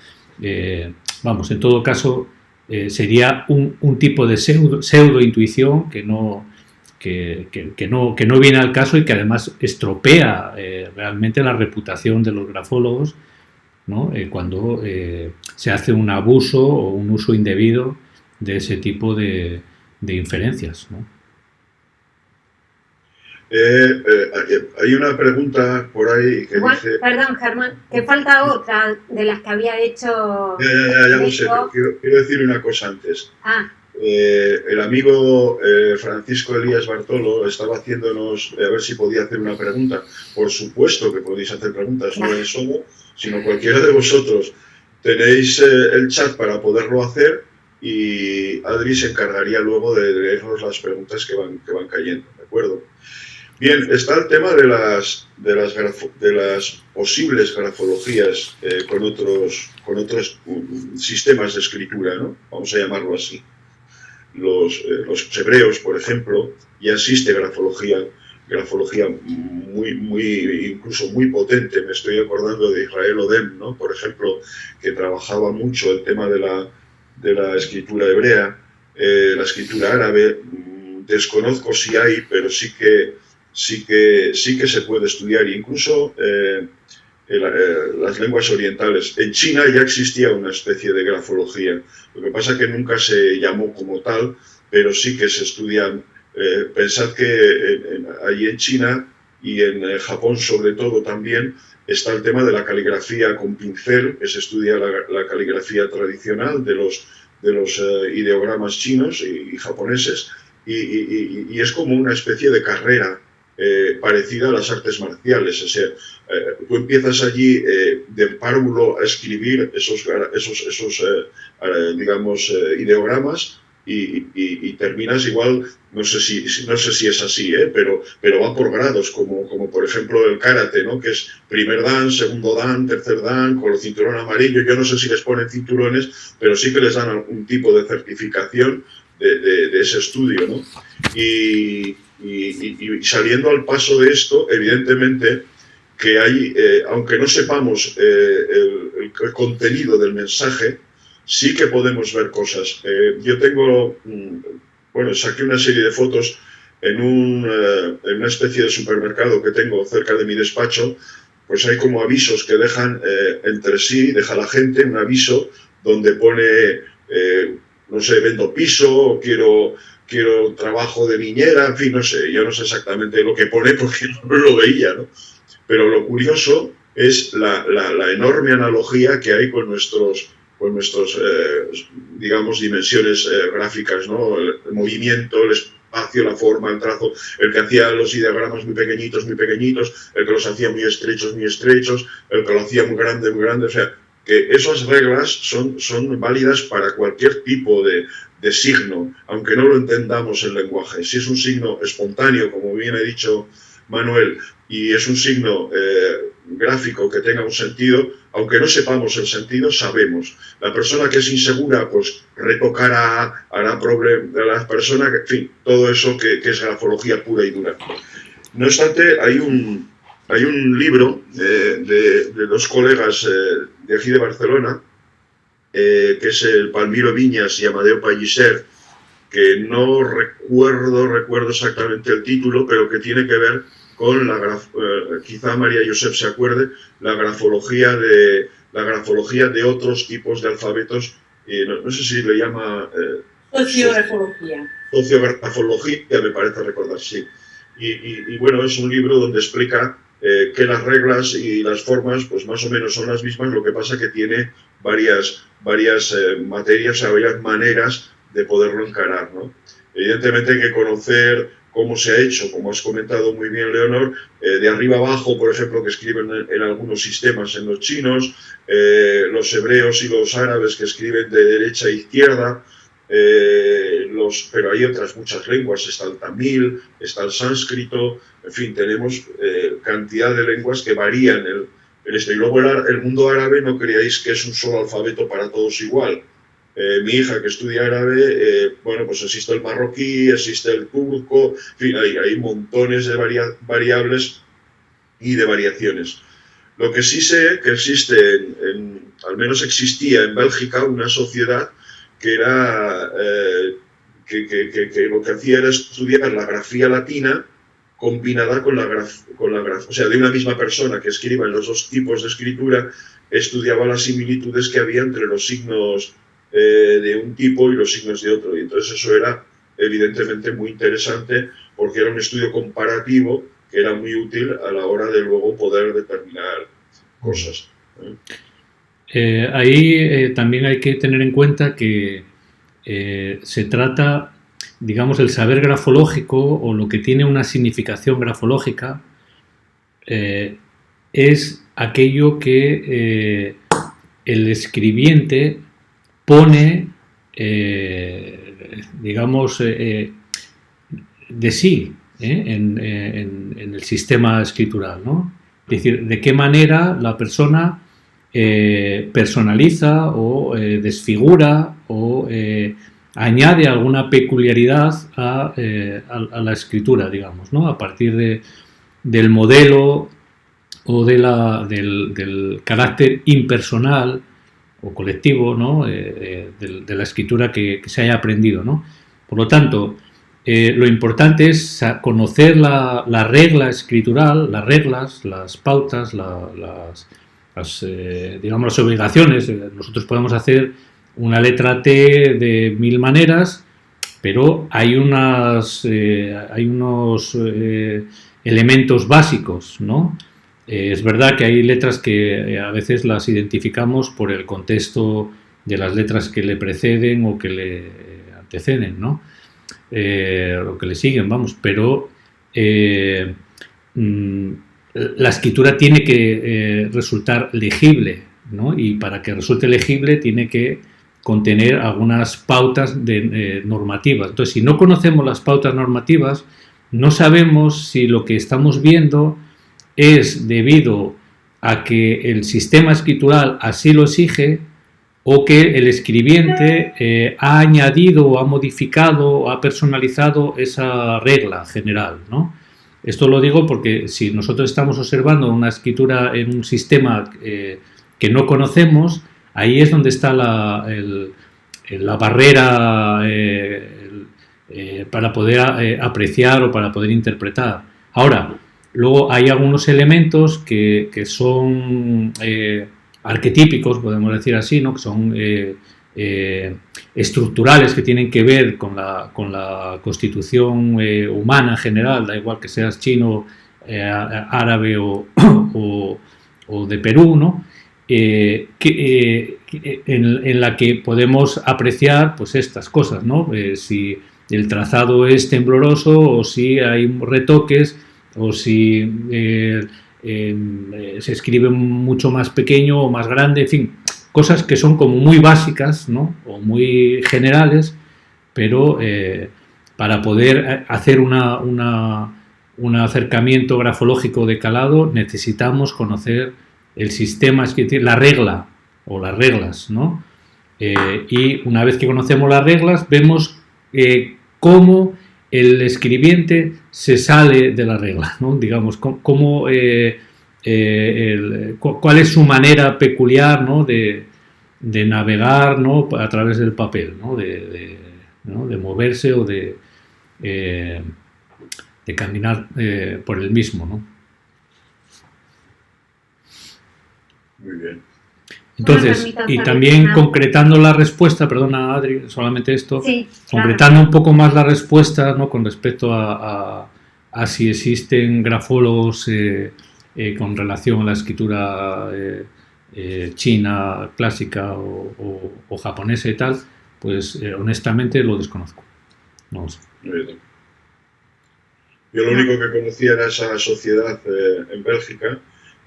vamos, en todo caso sería un tipo de pseudo intuición que no viene al caso y que además estropea realmente la reputación de los grafólogos, ¿no? Cuando se hace un abuso o un uso indebido de ese tipo de inferencias, ¿no? Hay una pregunta por ahí que dice... Perdón, Germán, que falta otra de las que había hecho... Ya lo sé, pero quiero decir una cosa antes. el amigo Francisco Elías Bartolo estaba haciéndonos, a ver si podía hacer una pregunta. Por supuesto que podéis hacer preguntas, no es solo, sino cualquiera de vosotros. Tenéis el chat para poderlo hacer y Adri se encargaría luego de leernos las preguntas que van cayendo, ¿de acuerdo? Bien, está el tema de las posibles grafologías con otros sistemas de escritura, ¿no? Vamos a llamarlo así. Los hebreos, por ejemplo, ya existe grafología incluso muy potente. Me estoy acordando de Israel Odem, ¿no? Por ejemplo, que trabajaba mucho el tema de la escritura hebrea, la escritura árabe. Desconozco si hay, pero sí que se puede estudiar, incluso las lenguas orientales. En China ya existía una especie de grafología, lo que pasa es que nunca se llamó como tal, pero sí que se estudian. Pensad que allí en China y en Japón sobre todo también está el tema de la caligrafía con pincel, que se estudia la caligrafía tradicional de los ideogramas chinos y japoneses, y es como una especie de carrera parecida a las artes marciales. O sea, tú empiezas allí de párvulo a escribir esos ideogramas y terminas igual, no sé si es así, pero va por grados, como por ejemplo el karate, ¿no? Que es primer dan, segundo dan, tercer dan, con el cinturón amarillo. Yo no sé si les ponen cinturones, pero sí que les dan algún tipo de certificación de ese estudio, ¿no? Y saliendo al paso de esto, evidentemente que hay, aunque no sepamos el contenido del mensaje, sí que podemos ver cosas. Yo tengo, saqué una serie de fotos en una especie de supermercado que tengo cerca de mi despacho. Pues hay como avisos que dejan entre sí, deja la gente un aviso donde pone, no sé, vendo piso, o quiero trabajo de niñera, en fin, no sé, yo no sé exactamente lo que pone porque no lo veía, ¿no? Pero lo curioso es la enorme analogía que hay con nuestros digamos, dimensiones gráficas, ¿no? El movimiento, el espacio, la forma, el trazo, el que hacía los ideogramas muy pequeñitos, el que los hacía muy estrechos, el que lo hacía muy grande, o sea, que esas reglas son válidas para cualquier tipo de signo, aunque no lo entendamos el lenguaje. Si es un signo espontáneo, como bien ha dicho Manuel, y es un signo gráfico que tenga un sentido, aunque no sepamos el sentido, sabemos. La persona que es insegura, pues retocará, hará a la persona, en fin, todo eso que es grafología pura y dura. No obstante, hay un libro de dos colegas de aquí de Barcelona, que es el Palmiro Viñas y Amadeo Pellicer, que no recuerdo exactamente el título, pero que tiene que ver con quizá María Josep se acuerde, la grafología de otros tipos de alfabetos, no sé si le llama... Sociografología. Sociografología, me parece recordar, sí. Y bueno, es un libro donde explica que las reglas y las formas, pues más o menos son las mismas, lo que pasa que tiene varias materias, varias maneras de poderlo encarar, ¿no? Evidentemente hay que conocer cómo se ha hecho, como has comentado muy bien, Leonor, de arriba abajo, por ejemplo, que escriben en algunos sistemas en los chinos, los hebreos y los árabes que escriben de derecha a izquierda, pero hay otras muchas lenguas, está el tamil, está el sánscrito, en fin, tenemos cantidad de lenguas que varían y luego el mundo árabe, no creáis que es un solo alfabeto para todos igual. Mi hija que estudia árabe, pues existe el marroquí, existe el turco, en fin, hay montones de variables y de variaciones. Lo que sí sé que existe, al menos existía en Bélgica, una sociedad que era que lo que hacía era estudiar la grafía latina combinada con la o sea, de una misma persona que escriba en los dos tipos de escritura, estudiaba las similitudes que había entre los signos de un tipo y los signos de otro. Y entonces eso era evidentemente muy interesante porque era un estudio comparativo que era muy útil a la hora de luego poder determinar cosas. Ahí también hay que tener en cuenta que se trata, digamos, el saber grafológico o lo que tiene una significación grafológica es aquello que el escribiente pone, digamos, de sí en el sistema escritural, ¿no? Es decir, de qué manera la persona personaliza o desfigura o añade alguna peculiaridad a la escritura, digamos, ¿no? A partir del modelo o del carácter impersonal o colectivo, ¿no? De la escritura que se haya aprendido, ¿no? Por lo tanto, lo importante es conocer la regla escritural, las reglas, las pautas, digamos, las obligaciones. Nosotros podemos hacer una letra T de 1000 maneras, pero hay unos elementos básicos, ¿no? Es verdad que hay letras que a veces las identificamos por el contexto de las letras que le preceden o que le anteceden, ¿no? O que le siguen, vamos, pero la escritura tiene que resultar legible, ¿no? Y para que resulte legible tiene que contener algunas pautas normativas. Entonces, si no conocemos las pautas normativas, no sabemos si lo que estamos viendo es debido a que el sistema escritural así lo exige o que el escribiente ha añadido o ha modificado o ha personalizado esa regla general, ¿no? Esto lo digo porque si nosotros estamos observando una escritura en un sistema que no conocemos, ahí es donde está la barrera para poder apreciar o para poder interpretar. Ahora, luego hay algunos elementos que son arquetípicos, podemos decir así, ¿no? Que son estructurales, que tienen que ver con la constitución humana en general, da igual que seas chino, árabe o de Perú, ¿no? En la que podemos apreciar pues estas cosas, ¿no? Si el trazado es tembloroso o si hay retoques o si se escribe mucho más pequeño o más grande, en fin, cosas que son como muy básicas, ¿no? O muy generales, pero para poder hacer un acercamiento grafológico de calado necesitamos conocer el sistema, es decir, la regla o las reglas, ¿no? Y una vez que conocemos las reglas, vemos cómo el escribiente se sale de la regla, ¿no? Digamos, cuál es su manera peculiar, ¿no? de navegar, ¿no? A través del papel, ¿no? De moverse o de caminar por el mismo, ¿no? Muy bien. Entonces, y también concretando la respuesta, perdona Adri, solamente esto, sí, concretando claro. un poco más la respuesta, ¿no? Con respecto a si existen grafólogos con relación a la escritura china clásica o japonesa y tal, pues honestamente lo desconozco. No lo sé. Muy bien. Yo lo único que conocía era esa sociedad en Bélgica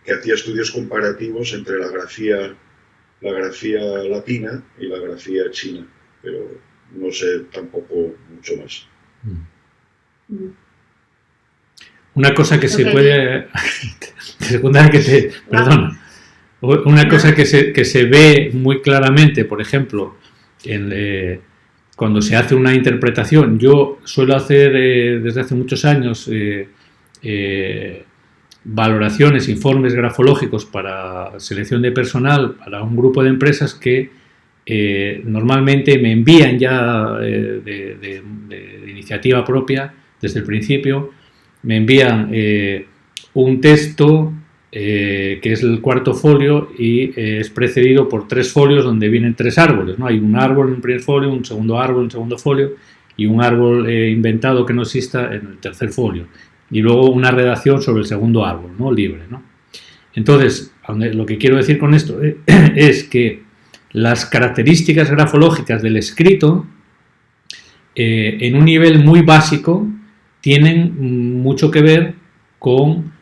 que hacía estudios comparativos entre la grafía latina y la grafía china, pero no sé tampoco mucho más. Una cosa que se puede... Perdona. Una cosa que se ve muy claramente, por ejemplo, cuando se hace una interpretación. Yo suelo hacer desde hace muchos años valoraciones, informes grafológicos para selección de personal para un grupo de empresas que normalmente me envían ya de iniciativa propia desde el principio, me envían un texto que es el cuarto folio y es precedido por 3 folios donde vienen 3 árboles, ¿no? Hay un árbol en el primer folio, un segundo árbol en el segundo folio y un árbol inventado que no exista en el tercer folio. Y luego una redacción sobre el segundo árbol, ¿no? Libre, ¿no? Entonces, lo que quiero decir con esto es que las características grafológicas del escrito en un nivel muy básico, tienen mucho que ver con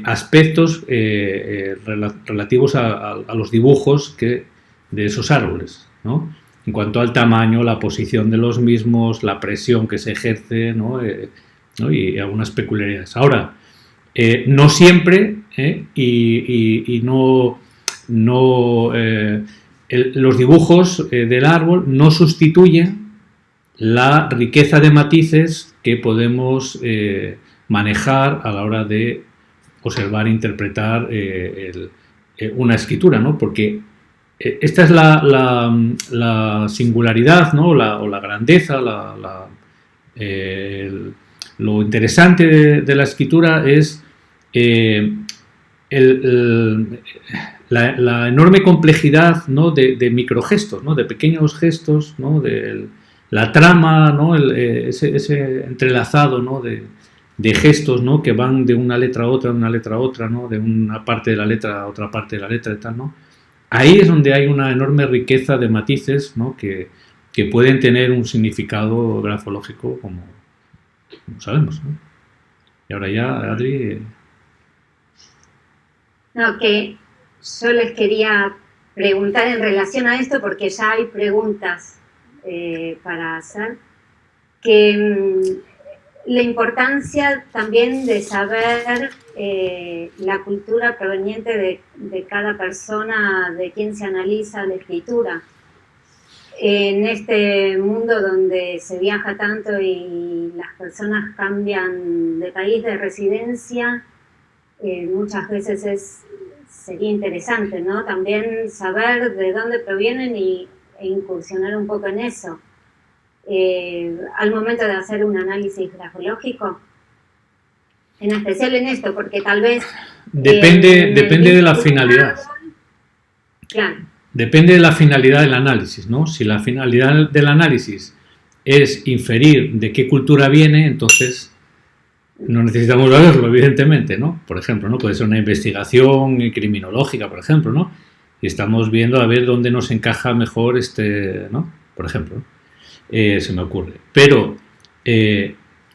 aspectos relativos a los dibujos de esos árboles, ¿no? En cuanto al tamaño, la posición de los mismos, la presión que se ejerce, ¿no? Y algunas peculiaridades. Ahora, no siempre, y no los dibujos del árbol no sustituyen la riqueza de matices que podemos manejar a la hora de observar e interpretar una escritura, ¿no? Porque esta es la singularidad, ¿no? o la grandeza, lo interesante de la escritura es la enorme complejidad, ¿no? de microgestos, ¿no? de pequeños gestos, ¿no? La trama, ¿no? ese entrelazado, ¿no? de gestos, ¿no? que van de una letra a otra, ¿no? de una parte de la letra a otra parte de la letra y tal, ¿no? Ahí es donde hay una enorme riqueza de matices, ¿no? que pueden tener un significado grafológico como sabemos, ¿no? Y ahora ya, Adri... No, que yo les quería preguntar en relación a esto, porque ya hay preguntas para hacer, que la importancia también de saber la cultura proveniente de cada persona, de quien se analiza la escritura. En este mundo donde se viaja tanto y las personas cambian de país, de residencia, muchas veces sería interesante, ¿no? También saber de dónde provienen e incursionar un poco en eso. Al momento de hacer un análisis grafológico, en especial en esto, porque tal vez... Depende de la finalidad. Claro. Depende de la finalidad del análisis, ¿no? Si la finalidad del análisis es inferir de qué cultura viene, entonces no necesitamos saberlo, evidentemente, ¿no? Por ejemplo, ¿no? Puede ser una investigación criminológica, por ejemplo, ¿no? Y estamos viendo a ver dónde nos encaja mejor ¿no? Por ejemplo, ¿no? Se me ocurre. Pero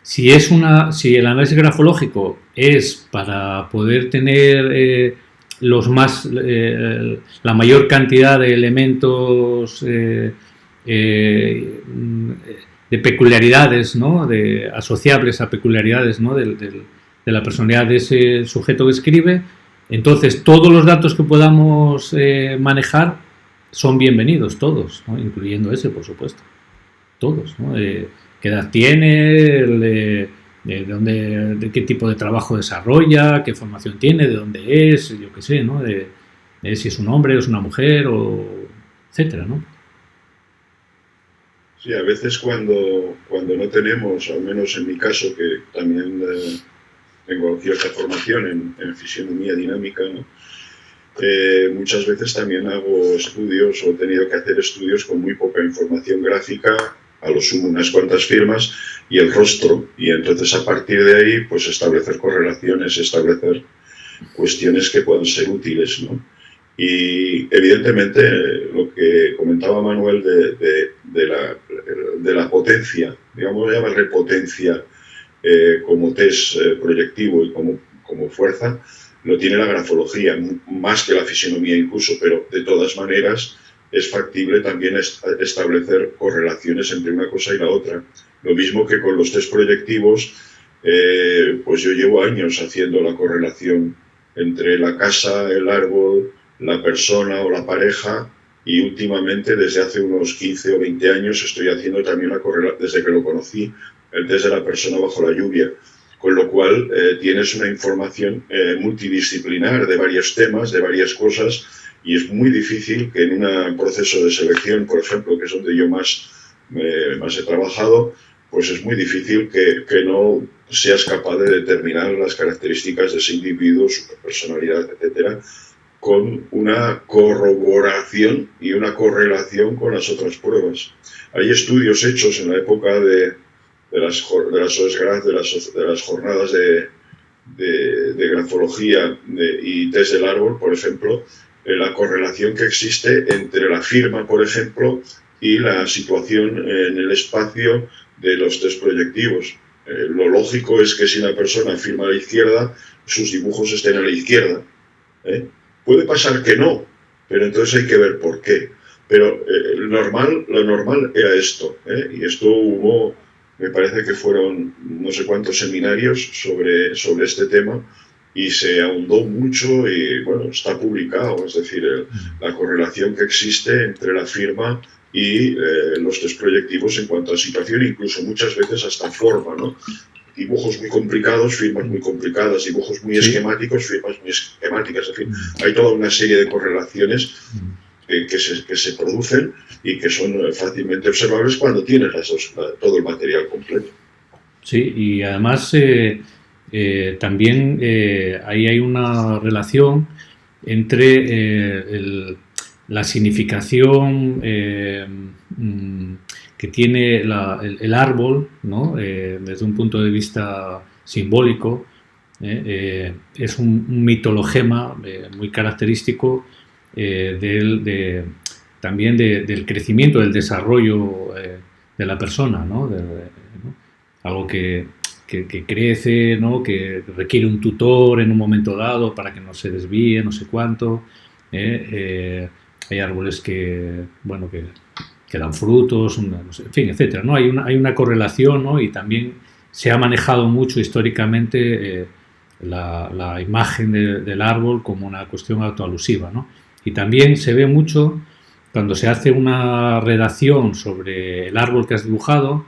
si el análisis grafológico es para poder tener la mayor cantidad de elementos de peculiaridades, ¿no? Asociables a peculiaridades, ¿no? de la personalidad de ese sujeto que escribe, entonces todos los datos que podamos manejar son bienvenidos, todos, ¿no? Incluyendo ese, por supuesto, todos, ¿no? ¿Qué edad tiene? De qué tipo de trabajo desarrolla, qué formación tiene, de dónde es, yo qué sé, ¿no? De si es un hombre o es una mujer, etcétera, ¿no? Sí, a veces cuando no tenemos, al menos en mi caso, que también tengo cierta formación en fisionomía dinámica, ¿no? Muchas veces también hago estudios o he tenido que hacer estudios con muy poca información gráfica, a lo sumo unas cuantas firmas y el rostro, y entonces a partir de ahí pues establecer correlaciones, establecer cuestiones que puedan ser útiles, ¿no? Y evidentemente lo que comentaba Manuel de la potencia, digamos, llamarle potencia como test proyectivo y como fuerza, lo tiene la grafología, más que la fisionomía incluso, pero de todas maneras es factible también establecer correlaciones entre una cosa y la otra. Lo mismo que con los test proyectivos, pues yo llevo años haciendo la correlación entre la casa, el árbol, la persona o la pareja, y últimamente, desde hace unos 15 o 20 años, estoy haciendo también la correlación, desde que lo conocí, el test de la persona bajo la lluvia. Con lo cual tienes una información multidisciplinar de varios temas, de varias cosas, y es muy difícil que en un proceso de selección, por ejemplo, que es donde yo más he trabajado, pues es muy difícil que no seas capaz de determinar las características de ese individuo, su personalidad, etcétera, con una corroboración y una correlación con las otras pruebas. Hay estudios hechos en la época de las jornadas de grafología y test del árbol, por ejemplo, la correlación que existe entre la firma, por ejemplo, y la situación en el espacio de los test proyectivos. Lo lógico es que si una persona firma a la izquierda, sus dibujos estén a la izquierda. Puede pasar que no, pero entonces hay que ver por qué. Pero lo normal era esto, y esto hubo, me parece que fueron no sé cuántos seminarios sobre este tema, y se ahondó mucho y, bueno, está publicado, es decir, la correlación que existe entre la firma y los test proyectivos en cuanto a situación, incluso muchas veces hasta forma, ¿no? Dibujos muy complicados, firmas muy complicadas, dibujos muy esquemáticos, firmas muy esquemáticas, en fin, hay toda una serie de correlaciones que se producen y que son fácilmente observables cuando tienes todo el material completo. Sí, y además también ahí hay una relación entre la significación que tiene el árbol, ¿no? Desde un punto de vista simbólico. Es un mitologema muy característico también del crecimiento, del desarrollo de la persona, ¿no? Algo que crece, ¿no? Que requiere un tutor en un momento dado para que no se desvíe, no sé cuánto. Hay árboles que dan frutos, no sé, en fin, etcétera, ¿no? Hay una correlación, ¿no? Y también se ha manejado mucho históricamente la imagen del árbol como una cuestión autoalusiva, ¿no? Y también se ve mucho cuando se hace una redacción sobre el árbol que has dibujado,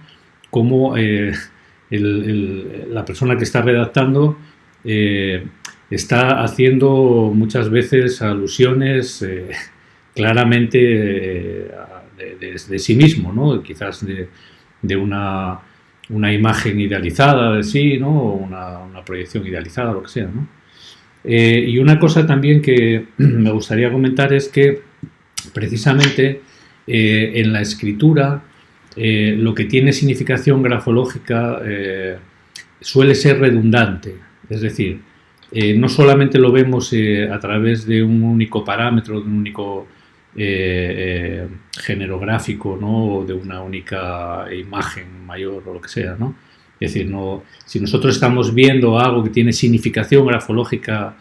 como la persona que está redactando está haciendo muchas veces alusiones claramente de sí mismo, ¿no? Quizás de una imagen idealizada de sí, ¿no? O una proyección idealizada, lo que sea, ¿no? Y una cosa también que me gustaría comentar es que precisamente en la escritura lo que tiene significación grafológica suele ser redundante, es decir, no solamente lo vemos a través de un único parámetro, de un único género gráfico, ¿no? O de una única imagen mayor o lo que sea, ¿no? Es decir, si nosotros estamos viendo algo que tiene significación grafológica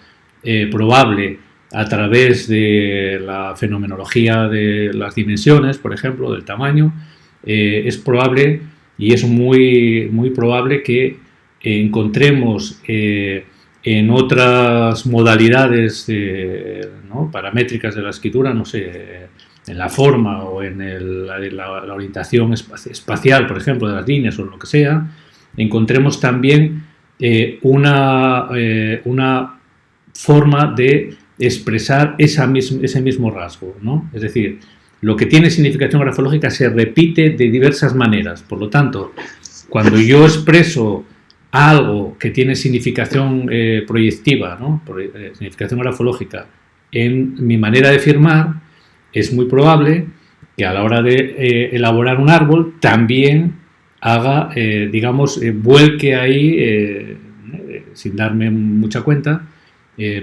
probable a través de la fenomenología de las dimensiones, por ejemplo, del tamaño, es probable y es muy, muy probable que encontremos en otras modalidades ¿no? paramétricas de la escritura, no sé, en la forma o en la orientación espacial, por ejemplo, de las líneas o lo que sea, encontremos también una forma de expresar ese mismo rasgo, ¿no? Es decir, lo que tiene significación grafológica se repite de diversas maneras. Por lo tanto, cuando yo expreso algo que tiene significación proyectiva, ¿no? Significación grafológica, en mi manera de firmar, es muy probable que a la hora de elaborar un árbol también haga, vuelque ahí, sin darme mucha cuenta,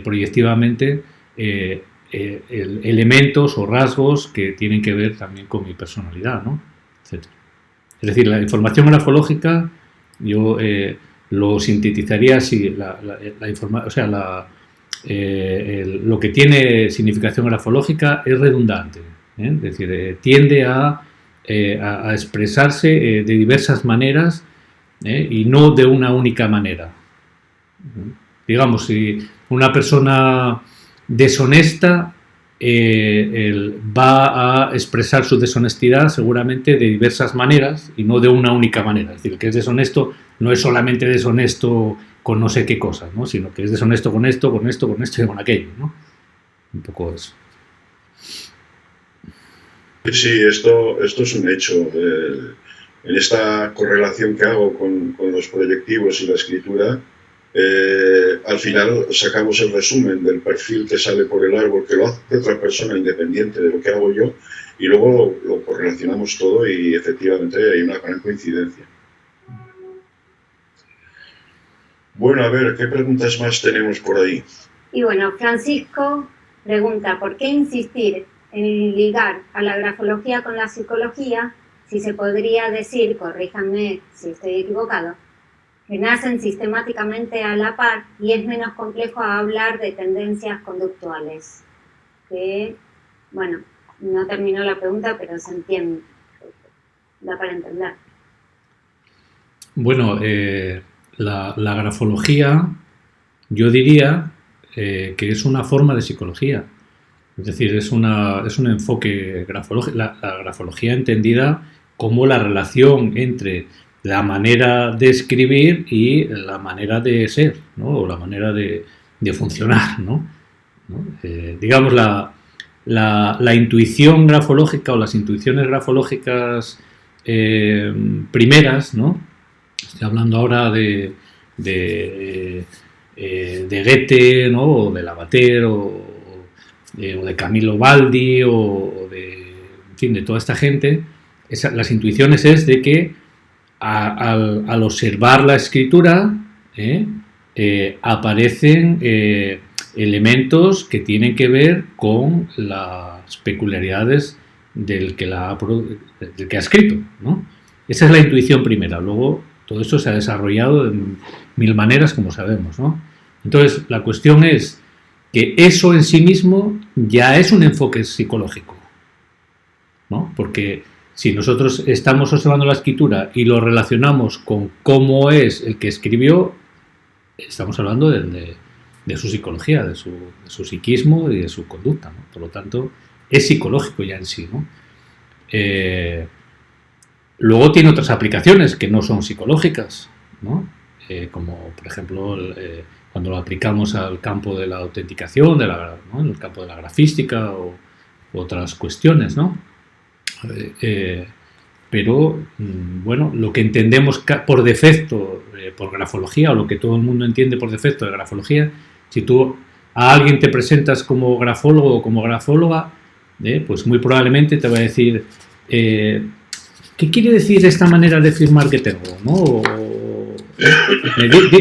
proyectivamente, elementos o rasgos que tienen que ver también con mi personalidad, ¿no? Etcétera. Es decir, la información grafológica yo lo sintetizaría así, lo que tiene significación grafológica es redundante, es decir, tiende a expresarse de diversas maneras y no de una única manera. Digamos, si una persona deshonesta va a expresar su deshonestidad seguramente de diversas maneras y no de una única manera. Es decir, el que es deshonesto no es solamente deshonesto con no sé qué cosas, ¿no? Sino que es deshonesto con esto, con esto, con esto y con aquello, ¿no? Un poco eso. Sí, esto es un hecho. En esta correlación que hago con los proyectivos y la escritura, al final sacamos el resumen del perfil que sale por el árbol, que lo hace otra persona independiente de lo que hago yo, y luego lo correlacionamos todo y efectivamente hay una gran coincidencia. Bueno, a ver, ¿qué preguntas más tenemos por ahí? Y bueno, Francisco pregunta, ¿por qué insistir en ligar a la grafología con la psicología, si se podría decir, corríjanme si estoy equivocado, que nacen sistemáticamente a la par y es menos complejo hablar de tendencias conductuales. Que, bueno, no terminó la pregunta, pero se entiende. Da para entender. Bueno, la grafología, yo diría que es una forma de psicología. Es decir, es un enfoque grafológico, la grafología entendida como la relación entre la manera de escribir y la manera de ser, ¿no? O la manera de funcionar, ¿no? Digamos, la intuición grafológica o las intuiciones grafológicas primeras, ¿no? Estoy hablando ahora de Goethe, ¿no? O de Lavater, o de Camillo Baldi, o de, en fin, de toda esta gente. Las intuiciones es de que al observar la escritura aparecen elementos que tienen que ver con las peculiaridades del que ha escrito, ¿no? Esa es la intuición primera. Luego todo esto se ha desarrollado de mil maneras, como sabemos, ¿no? Entonces la cuestión es que eso en sí mismo ya es un enfoque psicológico, ¿no? Porque si nosotros estamos observando la escritura y lo relacionamos con cómo es el que escribió, estamos hablando de su psicología, de su psiquismo y de su conducta, ¿no? Por lo tanto, es psicológico ya en sí, ¿no? Luego tiene otras aplicaciones que no son psicológicas, ¿no? Como, por ejemplo, cuando lo aplicamos al campo de la autenticación, ¿no? En el campo de la grafística o otras cuestiones, ¿no? Pero, bueno, lo que entendemos por defecto por grafología, o lo que todo el mundo entiende por defecto de grafología, si tú a alguien te presentas como grafólogo o como grafóloga, pues muy probablemente te va a decir ¿qué quiere decir esta manera de firmar que tengo? ¿No?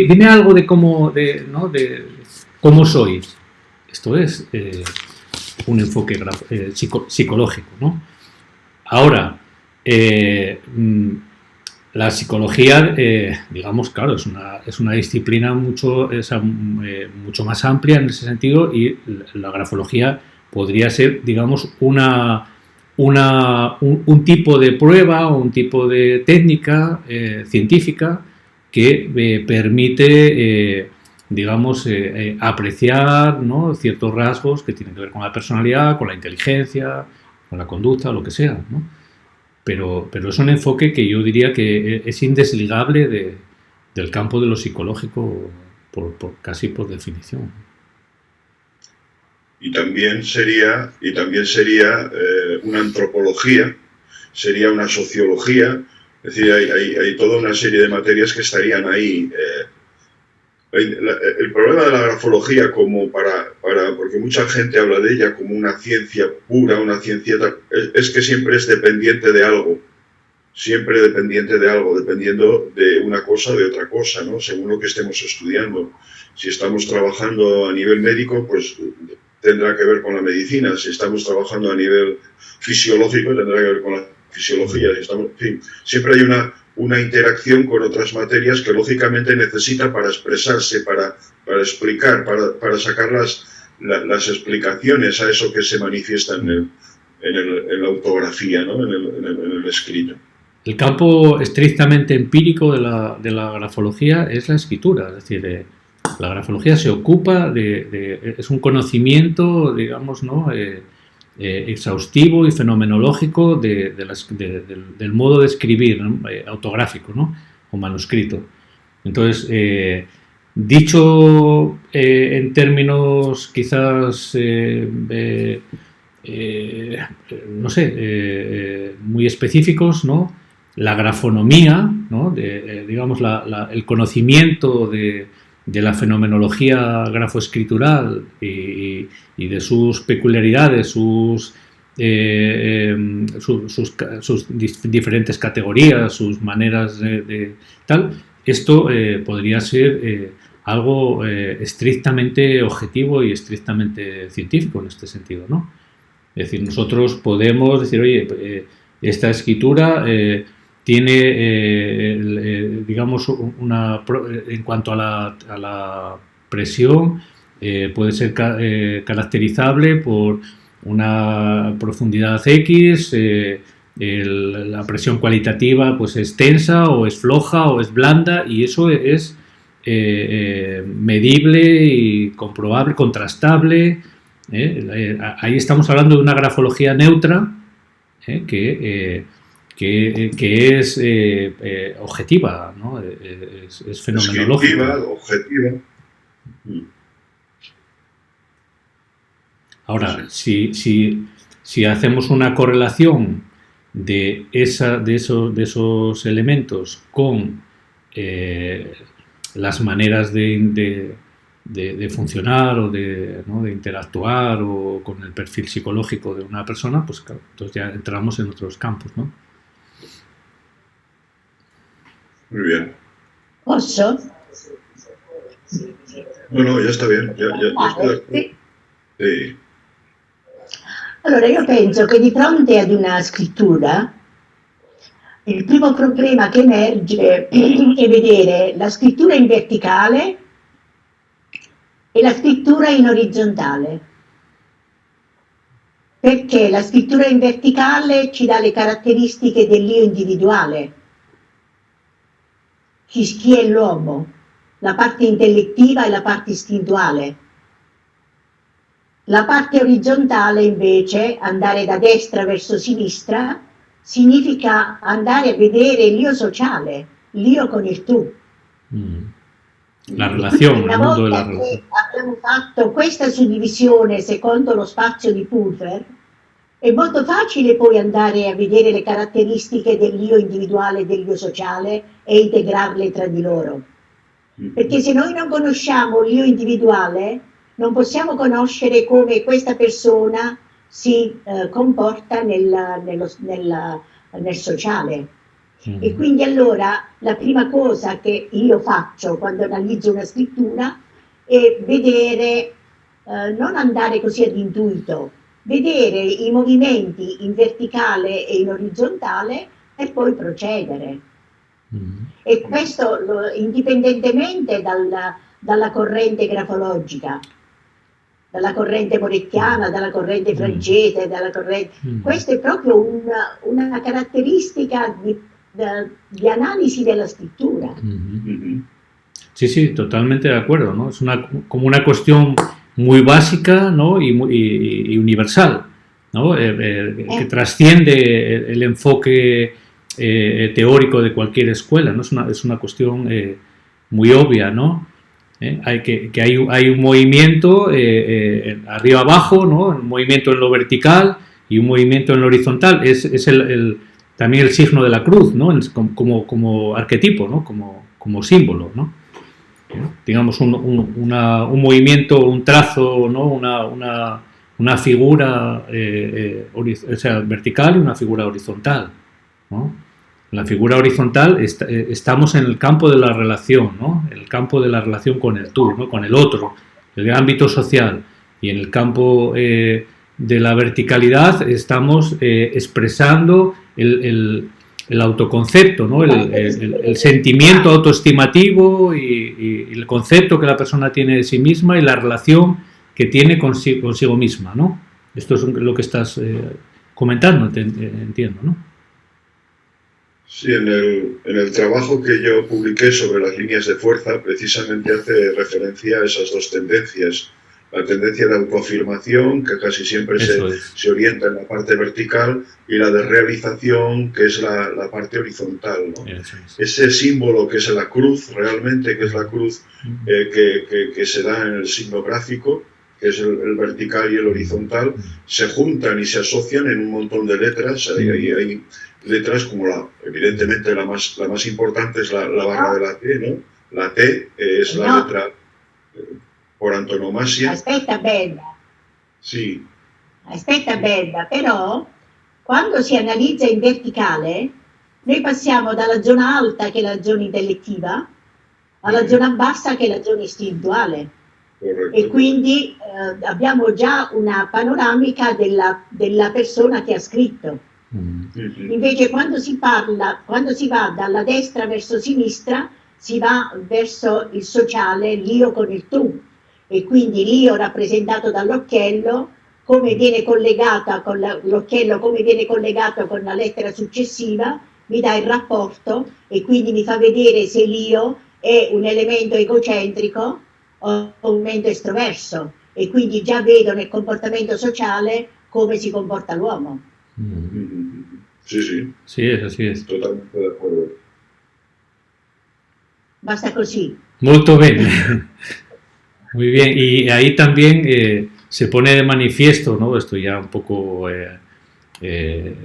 Dime algo de cómo, ¿no? de cómo soy. Esto es un enfoque psicológico, ¿no? Ahora, la psicología, digamos, claro, es una disciplina mucho más amplia en ese sentido, y la grafología podría ser, digamos, un tipo de prueba o un tipo de técnica científica que permite, digamos, apreciar, ¿no? Ciertos rasgos que tienen que ver con la personalidad, con la inteligencia, con la conducta, o lo que sea, ¿no? Pero es un enfoque que yo diría que es indesligable del campo de lo psicológico casi por definición. Y también sería una antropología, sería una sociología, es decir, hay toda una serie de materias que estarían ahí. El problema de la grafología, porque mucha gente habla de ella como una ciencia pura, una ciencia, es que siempre es dependiente de algo, dependiendo de una cosa o de otra cosa, ¿no? Según lo que estemos estudiando. Si estamos trabajando a nivel médico, pues tendrá que ver con la medicina. Si estamos trabajando a nivel fisiológico, tendrá que ver con la fisiología. En fin, siempre hay una interacción con otras materias que lógicamente necesita para expresarse, para explicar, para sacar las explicaciones a eso que se manifiesta en la autografía, ¿no? en el escrito. El campo estrictamente empírico de la grafología es la escritura, es decir, la grafología se ocupa es un conocimiento, digamos, ¿no? Exhaustivo y fenomenológico del modo de escribir, ¿no? Autográfico, ¿no? O manuscrito. Entonces, dicho en términos quizás no sé, muy específicos, ¿no? La grafonomía, ¿no? Digamos, el conocimiento de la fenomenología grafoescritural y de sus peculiaridades, sus diferentes categorías, sus maneras de tal, esto podría ser algo estrictamente objetivo y estrictamente científico en este sentido, ¿no? Es decir, nosotros podemos decir, oye, esta escritura tiene, digamos, en cuanto a la presión, puede ser caracterizable por una profundidad X, la presión cualitativa pues es tensa o es floja o es blanda, y eso es medible y comprobable, contrastable. Ahí estamos hablando de una grafología neutra que es objetiva, ¿no? Es fenomenológica. Objetiva. Ahora, si hacemos una correlación de esos elementos con las maneras de funcionar o de interactuar o con el perfil psicológico de una persona, pues claro, entonces ya entramos en otros campos, ¿no? Muy bien. Posso? No, ya está bien. Ya estoy. Sí. Allora, io penso che di fronte ad una scrittura, il primo problema che emerge è vedere la scrittura in verticale e la scrittura in orizzontale. Perché la scrittura in verticale ci dà le caratteristiche dell'io individuale. Chi è l'uomo, la parte intellettiva e la parte istintuale. La parte orizzontale invece, andare da destra verso sinistra, significa andare a vedere l'io sociale, l'io con il tu. La relazione, Una il mondo volta della che relazione. abbiamo fatto questa suddivisione secondo lo spazio di Pulver, è molto facile poi andare a vedere le caratteristiche dell'io individuale e dell'io sociale e integrarle tra di loro. Perché se noi non conosciamo l'io individuale, non possiamo conoscere come questa persona si comporta nel sociale. E quindi allora la prima cosa che io faccio quando analizzo una scrittura è vedere, non andare così ad intuito, vedere i movimenti in verticale e in orizzontale e poi procedere. E questo indipendentemente dalla corrente grafologica, dalla corrente morettiana, dalla corrente francese, dalla corrente... Questa è proprio una caratteristica di analisi della scrittura. Sí, totalmente de acuerdo, ¿no? Es como una cuestión muy básica, ¿no? y universal, ¿no? Que trasciende el enfoque teórico de cualquier escuela, ¿no? Es una cuestión muy obvia, ¿no? Hay un movimiento arriba abajo, ¿no? Un movimiento en lo vertical y un movimiento en lo horizontal. Es también el signo de la cruz, ¿no? Como arquetipo, ¿no? Como símbolo, ¿no? Digamos un movimiento, un trazo, ¿no? Una figura vertical y una figura horizontal, ¿no? En la figura horizontal estamos en el campo de la relación, ¿no? El campo de la relación con el tú, ¿no? Con el otro, el ámbito social. Y en el campo de la verticalidad estamos expresando el autoconcepto, ¿no? El sentimiento autoestimativo y el concepto que la persona tiene de sí misma y la relación que tiene consigo misma, ¿no? Esto es lo que estás comentando, entiendo, ¿no? Sí, en el trabajo que yo publiqué sobre las líneas de fuerza, precisamente hace referencia a esas dos tendencias. La tendencia de autoafirmación, que casi siempre se orienta en la parte vertical, y la de realización, que es la parte horizontal, ¿no? Ese símbolo que es la cruz, realmente, que es la cruz que se da en el signo gráfico, que es el vertical y el horizontal, se juntan y se asocian en un montón de letras. Hay letras como evidentemente la más importante es la barra de la T, ¿no? La T es la letra por antonomasia. Aspetta, bella. Sì. Aspetta, bella, però quando si analizza in verticale, noi passiamo dalla zona alta, che è la zona intellettiva, alla zona bassa, che è la zona istintuale. Corretto. E quindi abbiamo già una panoramica della persona che ha scritto. Mhm. Invece quando si va dalla destra verso sinistra, si va verso il sociale, l'io con il tu. E quindi l'io rappresentato dall'occhiello, come viene collegata con l'occhiello, come viene collegato con la lettera successiva, mi dà il rapporto e quindi mi fa vedere se l'io è un elemento egocentrico o un elemento estroverso. E quindi già vedo nel comportamento sociale come si comporta l'uomo. Mhm. Sí, sí, Sí, es así es. totalmente de acuerdo. Basta così. Muy bien. Muy bien. Y ahí también se pone de manifiesto, ¿no? Esto ya un poco eh,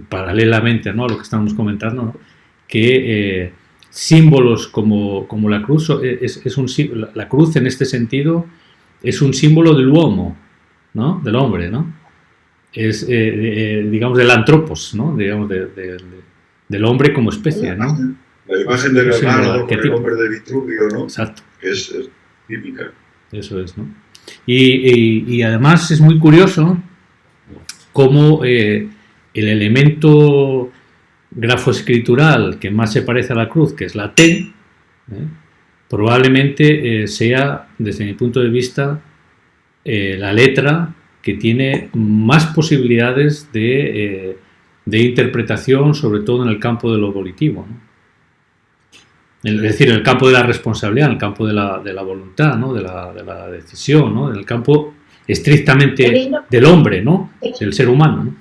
paralelamente, ¿no?, a lo que estamos comentando, ¿no?, que símbolos como la cruz la cruz en este sentido es un símbolo del uomo, ¿no?, del hombre, ¿no? Es, digamos, del antropos, ¿no?, digamos, del hombre como especie, ¿no? La imagen de Un símbolo Leonardo con el arquetípico. hombre de Vitruvio, ¿no? Exacto. Que es típica. Eso es, ¿no? Y además es muy curioso cómo el elemento grafoescritural que más se parece a la cruz, que es la T, probablemente sea, desde mi punto de vista, la letra que tiene más posibilidades de interpretación, sobre todo en el campo de lo volitivo, ¿no? Es decir, en el campo de la responsabilidad, en el campo de la voluntad, ¿no?, de la decisión, ¿no?, en el campo estrictamente del hombre, ¿no?, del ser umano, ¿no?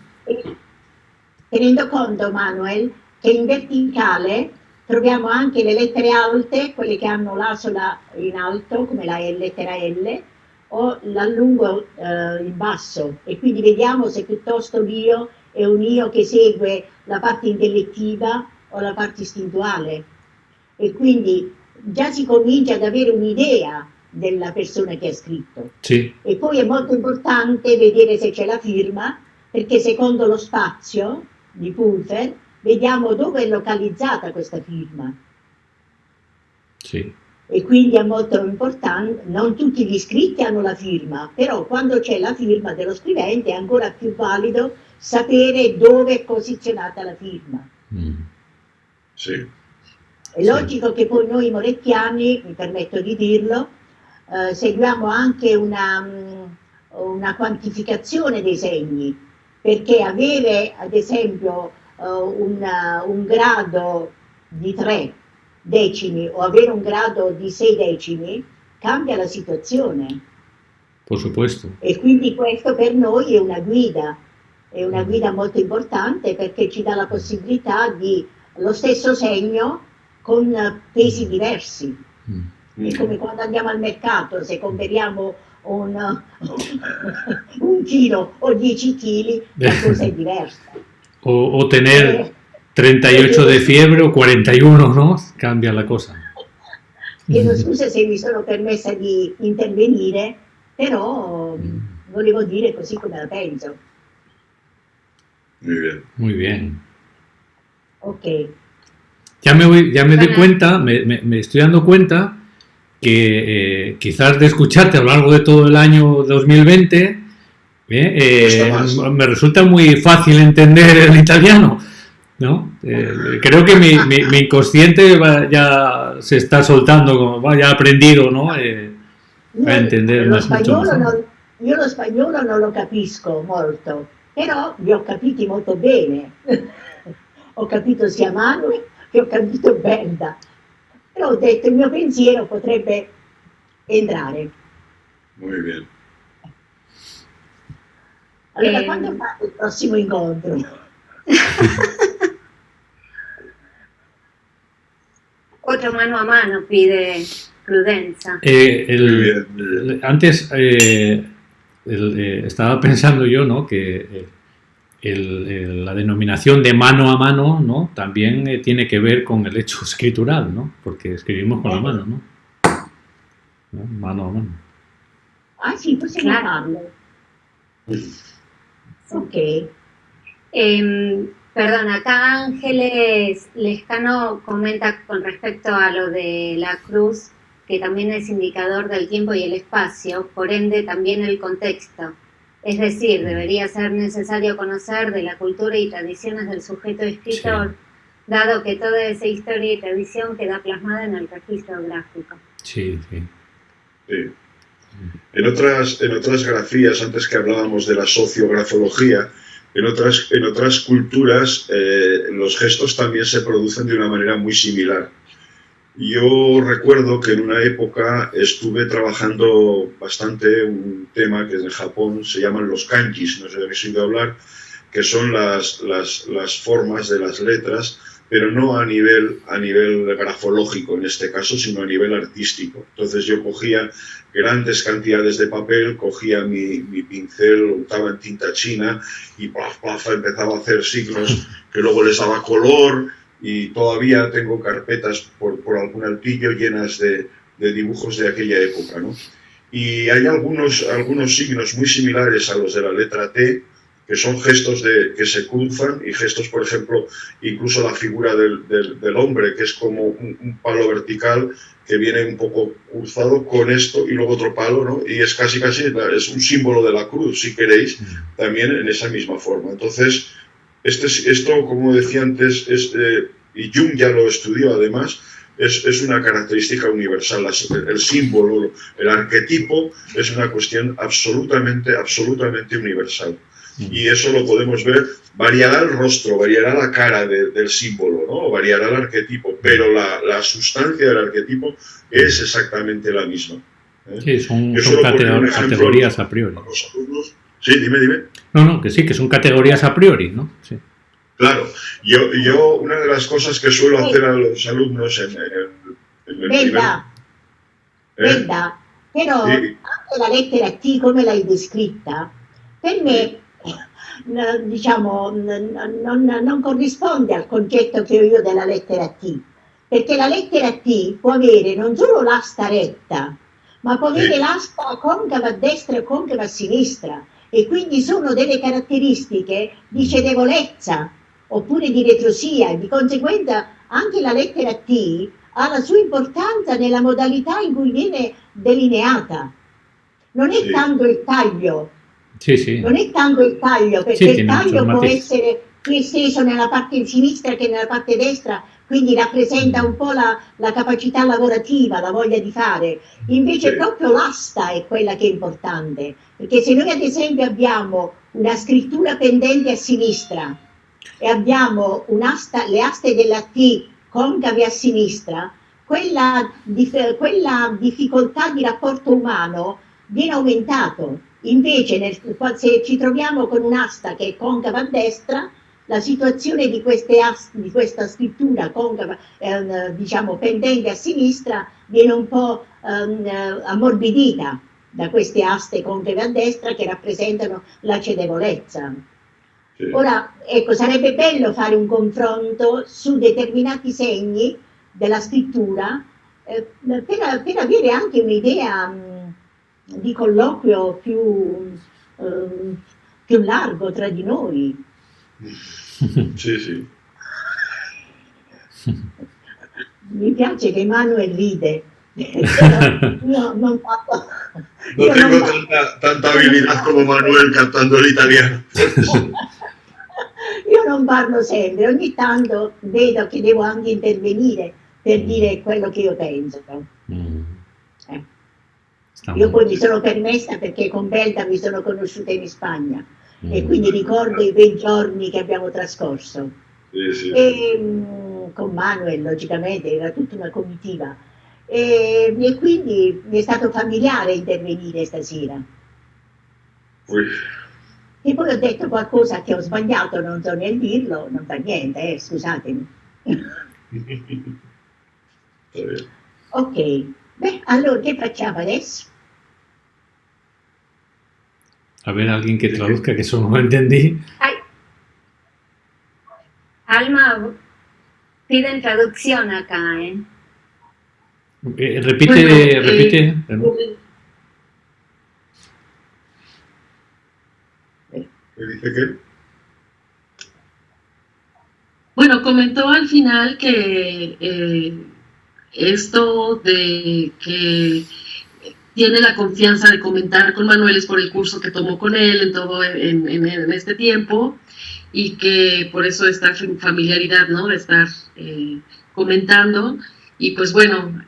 Tenendo conto, Manuel, che in verticale troviamo anche le lettere alte, quelle che hanno l'asola in alto, come la lettera L, o l'allungo in basso, e quindi vediamo se piuttosto l'io è un io che segue la parte intellettiva o la parte istintuale. E quindi già si comincia ad avere un'idea della persona che ha scritto. Sì. E poi è molto importante vedere se c'è la firma, perché secondo lo spazio di Pulver vediamo dove è localizzata questa firma. Sì. E quindi è molto importante, non tutti gli scritti hanno la firma, però quando c'è la firma dello scrivente è ancora più valido sapere dove è posizionata la firma. Sì. È logico che poi noi morettiani, mi permetto di dirlo, seguiamo anche una quantificazione dei segni, perché avere ad esempio un grado di 3 decimi o avere un grado di 6 decimi cambia la situazione. Por supuesto. E quindi questo per noi è una guida molto importante perché ci dà la possibilità di lo stesso segno con pesi diversi. È come quando andiamo al mercato, se comperiamo un chilo o 10 chili, la cosa è diversa. O tener 38 de fiebre o 41, ¿no? Cambia la cosa. Chiedo scusa se mi sono permessa di intervenire, però volevo dire così come la penso. Muy bien. Muy bien. Ok. Ya me doy cuenta, me estoy dando cuenta que quizás de escucharte a lo largo de todo el año 2020 me resulta muy fácil entender el italiano, ¿no? Creo que mi inconsciente ya se está soltando, ya ha aprendido, ¿no?, a entender Lo mucho mejor. Io lo spagnolo non lo capisco molto, però li ho capiti molto bene. Ho capito sia Manuel che ho capito Benda. Però ho detto il mio pensiero potrebbe entrare. Muy bien. Allora, quando fate il prossimo incontro? Otro mano a mano pide Prudenza. Antes estaba pensando yo, ¿no?, que la denominación de mano a mano, ¿no?, también tiene que ver con el hecho escritural, ¿no?, porque escribimos con la mano, ¿no? Mano a mano. Ah, sì, possiamo Claro. farlo. Ok. Perdón, acá Ángeles Lescano comenta con respecto a lo de la cruz, que también es indicador del tiempo y el espacio, por ende también el contexto. Es decir, debería ser necesario conocer de la cultura y tradiciones del sujeto escritor, dado que toda esa historia y tradición queda plasmada en el registro gráfico. Sí, sí. Sí. En otras grafías, antes que hablábamos de la sociografología, en otras culturas los gestos también se producen de una manera muy similar. Yo recuerdo que en una época estuve trabajando bastante un tema que en Japón se llaman los kanjis, no sé si habéis oído hablar, que son las formas de las letras, pero no a nivel grafológico en este caso, sino a nivel artístico. Entonces yo cogía grandes cantidades de papel, cogía mi pincel, lo untaba en tinta china y empezaba a hacer signos que luego les daba color, y todavía tengo carpetas por algún altillo llenas de dibujos de aquella época, ¿no? Y hay algunos signos muy similares a los de la letra T, que son gestos que se cruzan, y gestos, por ejemplo, incluso la figura del hombre, que es como un palo vertical que viene un poco cruzado con esto y luego otro palo, ¿no? Y es casi es un símbolo de la cruz, si queréis, también en esa misma forma. Entonces, esto, como decía antes, y Jung ya lo estudió además, es una característica universal. El símbolo, el arquetipo, es una cuestión absolutamente universal. Y eso lo podemos ver, variará el rostro, variará la cara del símbolo, ¿no? Variará el arquetipo, pero la sustancia del arquetipo es exactamente la misma. Sí, son categorías a priori. A los alumnos. Sí, dime. No, que sí, que son categorías a priori, ¿no? Sí. Claro, yo una de las cosas que suelo hacer a los alumnos en el Bella, però sì. anche la lettera T come l'hai descritta, per me diciamo, non corrisponde al concetto che ho io della lettera T, perché la lettera T può avere non solo l'asta retta, ma può avere l'asta concava a destra e concava a sinistra, e quindi sono delle caratteristiche di cedevolezza oppure di retrosia, e di conseguenza anche la lettera T ha la sua importanza nella modalità in cui viene delineata. Non è tanto il taglio, non è tanto il taglio, perché il taglio può essere più esteso nella parte sinistra che nella parte destra, quindi rappresenta un po' la capacità lavorativa, la voglia di fare. Invece proprio l'asta è quella che è importante, perché se noi ad esempio abbiamo una scrittura pendente a sinistra e abbiamo le aste della T concave a sinistra, quella difficoltà di rapporto umano viene aumentato. Invece se ci troviamo con un'asta che è concava a destra, la situazione di questa scrittura concava, diciamo pendente a sinistra, viene un po' ammorbidita da queste aste concave a destra che rappresentano la cedevolezza. Ora, ecco, sarebbe bello fare un confronto su determinati segni della scrittura per avere anche un'idea di colloquio più largo tra di noi. Sì. Mi piace che Manuel ride. Io non tengo tanta habilidad como Manuel cantando l'italiano. Io non parlo sempre, ogni tanto vedo che devo anche intervenire per dire quello che io penso. Io poi mi sono permessa perché con Belda mi sono conosciuta in Spagna e quindi ricordo i bei giorni che abbiamo trascorso. Sì. E con Manuel, logicamente, era tutta una comitiva. E quindi mi è stato familiare intervenire stasera. E poi ho detto qualcosa che ho sbagliato, non so nel dirlo, non fa niente, scusatemi. Ok, beh, allora che facciamo adesso? A ver, alguien que traduzca, que eso no lo entendí. Ay. Alma, piden traducción acá, ¿eh? Repite. ¿Qué dice qué? Bueno, comentó al final que esto de que tiene la confianza de comentar con Manuel es por el curso que tomó con él en todo en este tiempo, y que por eso esta familiaridad, ¿no? De estar comentando. Y pues bueno,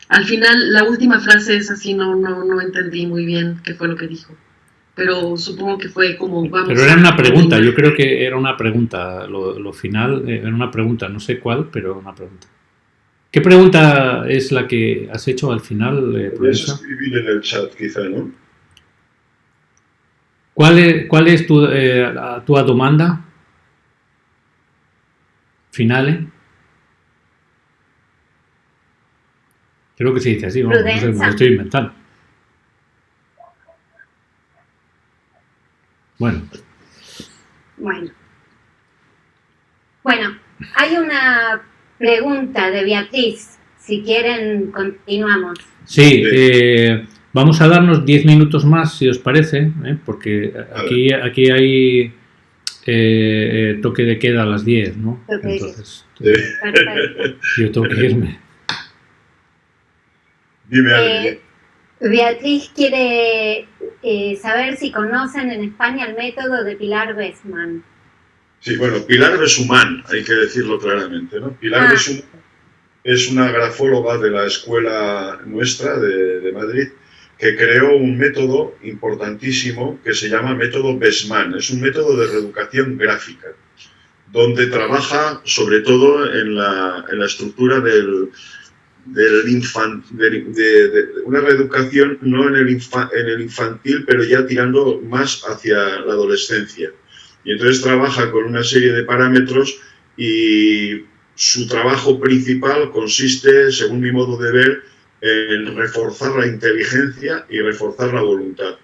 al final la última frase es así, no entendí muy bien qué fue lo que dijo, pero supongo que fue como vamos. Pero era una pregunta, yo creo que era una pregunta, lo final era una pregunta, no sé cuál, pero una pregunta. ¿Qué pregunta es la que has hecho al final, Puedes escribir en el chat quizá, ¿no? ¿Cuál es tu domanda? ¿Finale? Creo que se dice así, vamos, no sé, me lo estoy inventando. Bueno, hay una pregunta de Beatriz. Si quieren, continuamos. Sí, vamos a darnos 10 minutos más, si os parece, porque aquí hay toque de queda a las 10, ¿no? Entonces, yo tengo que irme. Dime, Beatriz quiere saber si conocen en España el método de Pilar Bessmann. Sí, bueno, Pilar Bessmann, hay que decirlo claramente, ¿no? Pilar Bessmann es una grafóloga de la escuela nuestra de Madrid que creó un método importantísimo que se llama método Bessmann. Es un método de reeducación gráfica, donde trabaja sobre todo en la estructura de una reeducación no en el infantil, pero ya tirando más hacia la adolescencia. Y entonces trabaja con una serie de parámetros y su trabajo principal consiste, según mi modo de ver, en reforzar la inteligencia y reforzar la voluntad,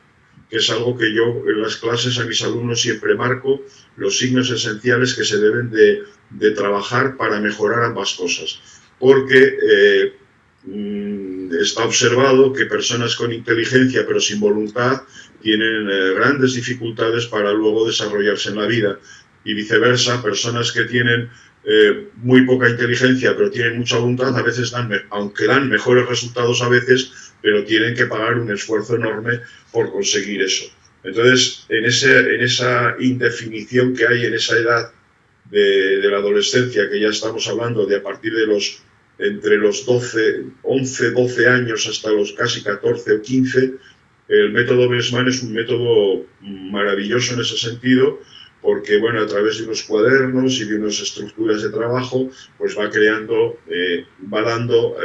que es algo que yo en las clases a mis alumnos siempre marco, los signos esenciales que se deben de trabajar para mejorar ambas cosas. Porque está observado que personas con inteligencia pero sin voluntad tienen grandes dificultades para luego desarrollarse en la vida, y viceversa, personas que tienen muy poca inteligencia pero tienen mucha voluntad, a veces aunque dan mejores resultados a veces, pero tienen que pagar un esfuerzo enorme por conseguir eso. Entonces, en esa indefinición que hay en esa edad de la adolescencia, que ya estamos hablando de a partir de entre los 11, 12 años hasta los casi 14 o 15, el método Bessmann es un método maravilloso en ese sentido, porque bueno, a través de unos cuadernos y de unas estructuras de trabajo, pues va creando, va dando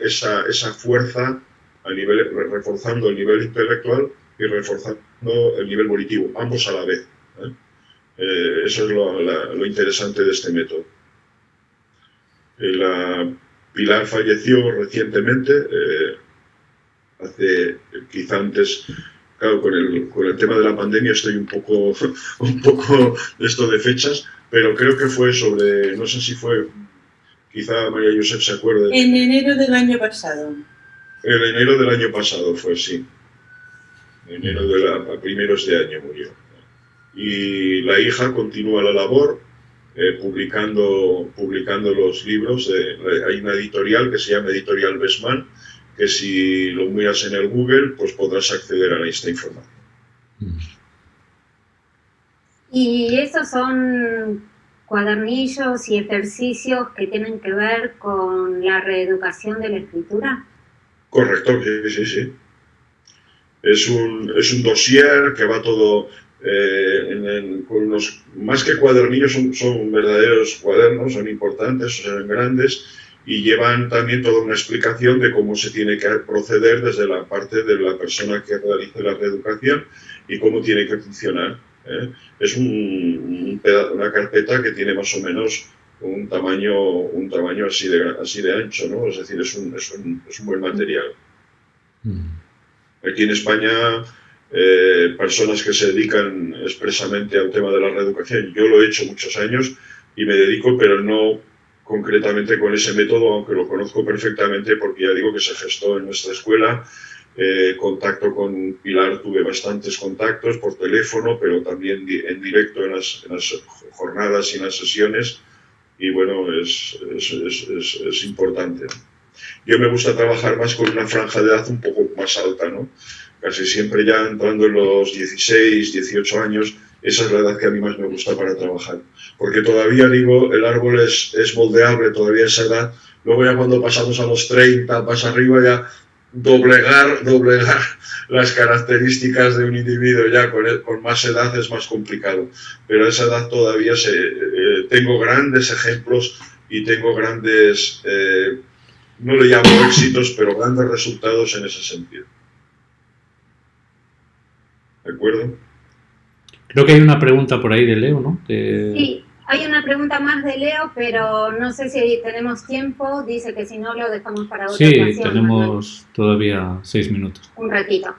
esa fuerza reforzando el nivel intelectual y reforzando el nivel volitivo, ambos a la vez. Eso es lo interesante de este método. Pilar falleció recientemente, quizá antes. Claro, con el tema de la pandemia estoy un poco de esto de fechas, pero creo que fue no sé si fue, quizá María Josep se acuerde. En enero del año pasado. En enero del año pasado fue, sí. En enero a primeros de año murió. Y la hija continúa la labor, publicando los libros. Hay una editorial que se llama Editorial Bessmann, que si lo miras en el Google, pues podrás acceder a esta información. ¿Y esos son cuadernillos y ejercicios que tienen que ver con la reeducación de la escritura? Correcto, sí. Es un dossier que va todo con unos, más que cuadernillos, son verdaderos cuadernos, son importantes, son grandes, y llevan también toda una explicación de cómo se tiene que proceder desde la parte de la persona que realiza la reeducación y cómo tiene que funcionar. Es una carpeta que tiene más o menos un tamaño así de ancho, ¿no? Es decir, es un buen material. Aquí en España, personas que se dedican expresamente al tema de la reeducación, yo lo he hecho muchos años y me dedico, pero no concretamente con ese método, aunque lo conozco perfectamente porque ya digo que se gestó en nuestra escuela. Contacto con Pilar, tuve bastantes contactos por teléfono, pero también en directo en las jornadas y en las sesiones, y bueno, es importante. Yo me gusta trabajar más con una franja de edad un poco más alta, ¿no? Casi siempre ya entrando en los 16, 18 años, esa es la edad que a mí más me gusta para trabajar. Porque todavía, digo, el árbol es moldeable, todavía esa edad. Luego ya cuando pasamos a los 30, más arriba, ya doblegar las características de un individuo ya con más edad es más complicado. Pero a esa edad todavía tengo grandes ejemplos y tengo grandes, no le llamo éxitos, pero grandes resultados en ese sentido. ¿De acuerdo? Creo que hay una pregunta por ahí de Leo, ¿no? Sí, hay una pregunta más de Leo, pero no sé si tenemos tiempo. Dice que si no, lo dejamos para otra ocasión. Sí, tenemos todavía 6 minutos. Un ratito.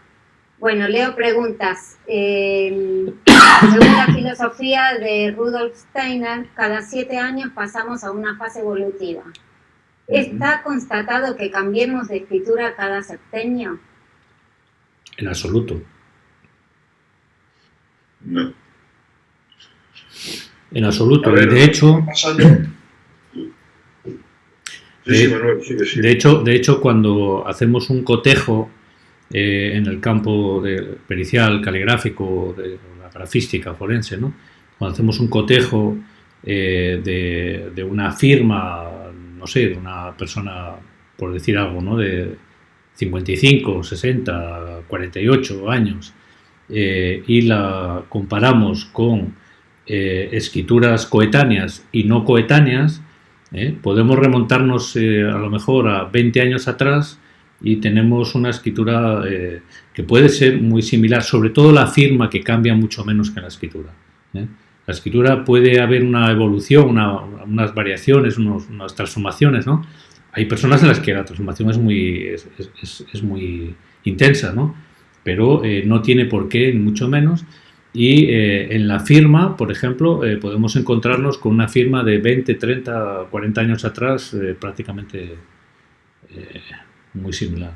Bueno, Leo preguntas. Según la filosofía de Rudolf Steiner, cada 7 años pasamos a una fase evolutiva. ¿Está constatado que cambiemos de escritura cada septenio? En absoluto. No. En absoluto. Ver, de hecho, de hecho, cuando hacemos un cotejo en el campo pericial, caligráfico, de la grafística forense, ¿no? Cuando hacemos un cotejo de una firma, no sé, de una persona, por decir algo, ¿no? De 55, 60, 48 años, y la comparamos con escrituras coetáneas y no coetáneas, podemos remontarnos a lo mejor a 20 años atrás y tenemos una escritura que puede ser muy similar, sobre todo la firma, que cambia mucho menos que la escritura. La escritura puede haber una evolución, unas variaciones, unas transformaciones, ¿no? Hay personas en las que la transformación es muy intensa, ¿no? Pero no tiene por qué, ni mucho menos. Y en la firma, por ejemplo, podemos encontrarnos con una firma de 20, 30, 40 años atrás, prácticamente muy similar.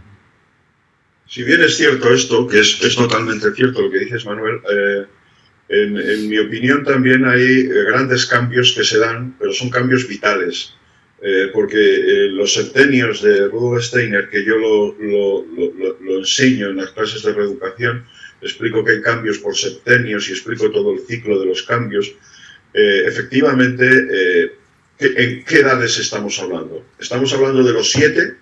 Si bien es cierto esto, que es totalmente cierto lo que dices, Manuel, en mi opinión también hay grandes cambios que se dan, pero son cambios vitales. Porque los septenios de Rudolf Steiner, que yo lo enseño en las clases de reeducación, explico que hay cambios por septenios y explico todo el ciclo de los cambios. Efectivamente, ¿en qué edades estamos hablando? Estamos hablando de los 7,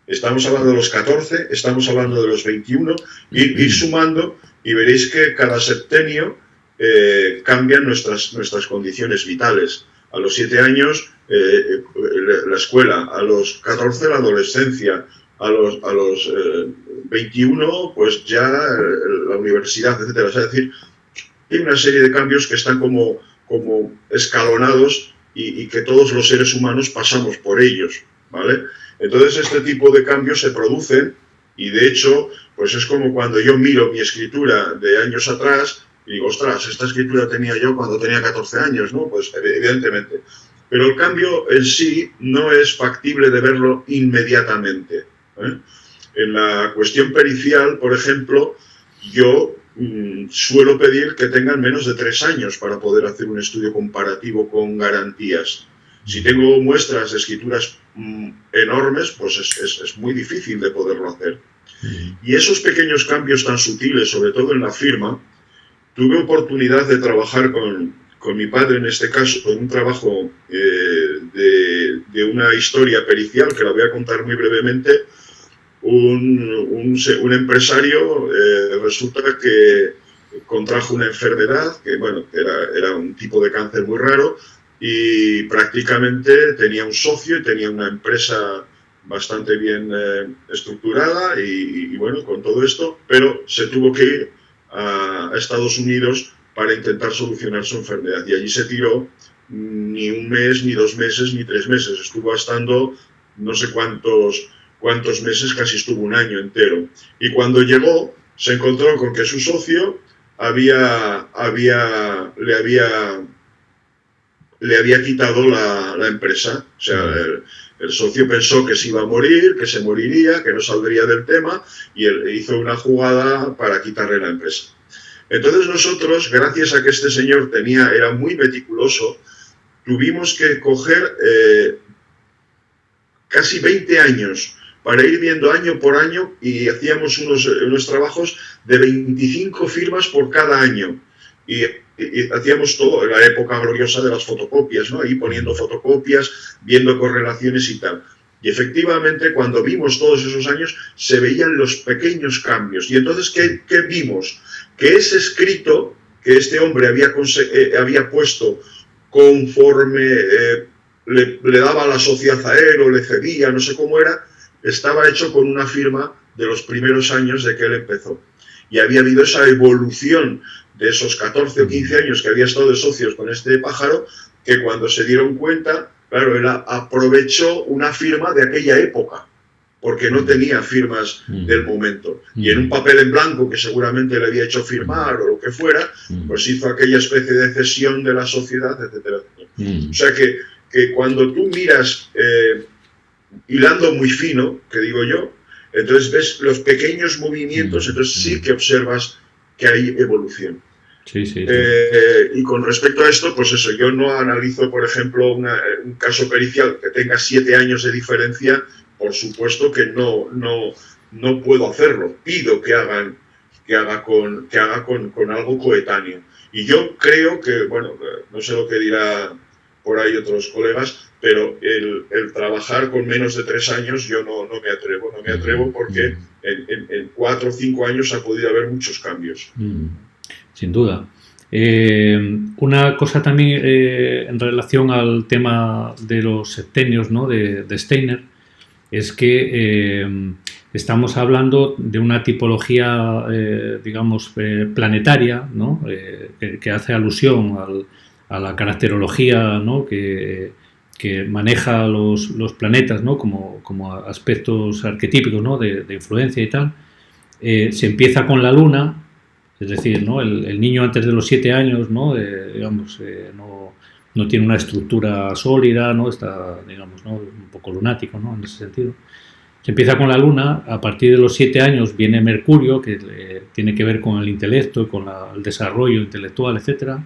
estamos hablando de los 14, estamos hablando de los 21, ir sumando y veréis que cada septenio cambian nuestras condiciones vitales. A los 7 años, la escuela, a los 14 la adolescencia, a los 21 pues ya la universidad, etcétera. Es decir, hay una serie de cambios que están como escalonados y que todos los seres humanos pasamos por ellos, ¿vale? Entonces este tipo de cambios se producen y de hecho pues es como cuando yo miro mi escritura de años atrás y digo, ostras, esta escritura tenía yo cuando tenía 14 años, ¿no? Pues evidentemente. Pero el cambio en sí no es factible de verlo inmediatamente, ¿eh? En la cuestión pericial, por ejemplo, yo suelo pedir que tengan menos de 3 años para poder hacer un estudio comparativo con garantías. Si tengo muestras de escrituras enormes, pues es muy difícil de poderlo hacer. Y esos pequeños cambios tan sutiles, sobre todo en la firma, tuve oportunidad de trabajar con mi padre, en este caso, en un trabajo de una historia pericial, que la voy a contar muy brevemente. Un empresario resulta que contrajo una enfermedad, que bueno, era un tipo de cáncer muy raro, y prácticamente tenía un socio y tenía una empresa bastante bien estructurada y bueno, con todo esto, pero se tuvo que ir a Estados Unidos para intentar solucionar su enfermedad. Y allí se tiró ni 1 mes, ni 2 meses, ni 3 meses. Estuvo estando no sé cuántos meses, casi estuvo 1 año entero. Y cuando llegó, se encontró con que su socio le había quitado la empresa. O sea, el socio pensó que se iba a morir, que se moriría, que no saldría del tema, y él hizo una jugada para quitarle la empresa. Entonces nosotros, gracias a que este señor era muy meticuloso, tuvimos que coger casi 20 años para ir viendo año por año, y hacíamos unos trabajos de 25 firmas por cada año. Y hacíamos todo en la época gloriosa de las fotocopias, ¿no? Ahí poniendo fotocopias, viendo correlaciones y tal. Y efectivamente, cuando vimos todos esos años, se veían los pequeños cambios. Y entonces, ¿qué vimos? Que ese escrito que este hombre había puesto conforme le daba la sociedad a él o le cedía, no sé cómo era, estaba hecho con una firma de los primeros años de que él empezó. Y había habido esa evolución de esos 14 o 15 años que había estado de socios con este pájaro, que cuando se dieron cuenta, claro, él aprovechó una firma de aquella época, porque no tenía firmas del momento. Y en un papel en blanco que seguramente le había hecho firmar o lo que fuera, pues hizo aquella especie de cesión de la sociedad, etcétera, etcétera. O sea que cuando tú miras, hilando muy fino, que digo yo, entonces ves los pequeños movimientos, entonces sí que observas que hay evolución. Sí, sí, sí. Y con respecto a esto, pues eso, yo no analizo, por ejemplo, un caso pericial que tenga 7 años de diferencia, por supuesto que no puedo hacerlo. Pido que haga con algo coetáneo. Y yo creo que, bueno, no sé lo que dirá por ahí otros colegas, pero el trabajar con menos de 3 años yo no me atrevo. No me atrevo porque en 4 o 5 años ha podido haber muchos cambios. Sin duda. Una cosa también en relación al tema de los septenios, ¿no? de Steiner, es que estamos hablando de una tipología, digamos, planetaria, ¿no? Que hace alusión a la caracterología, ¿no? que maneja los planetas, ¿no? como aspectos arquetípicos, ¿no? de influencia y tal. Se empieza con la Luna. Es decir, ¿no? el niño antes de los 7 años, ¿no? Digamos, no tiene una estructura sólida, ¿no? Está, digamos, ¿no? un poco lunático, ¿no? En ese sentido. Se empieza con la Luna, a partir de los 7 años viene Mercurio, que tiene que ver con el intelecto, con el desarrollo intelectual, etc.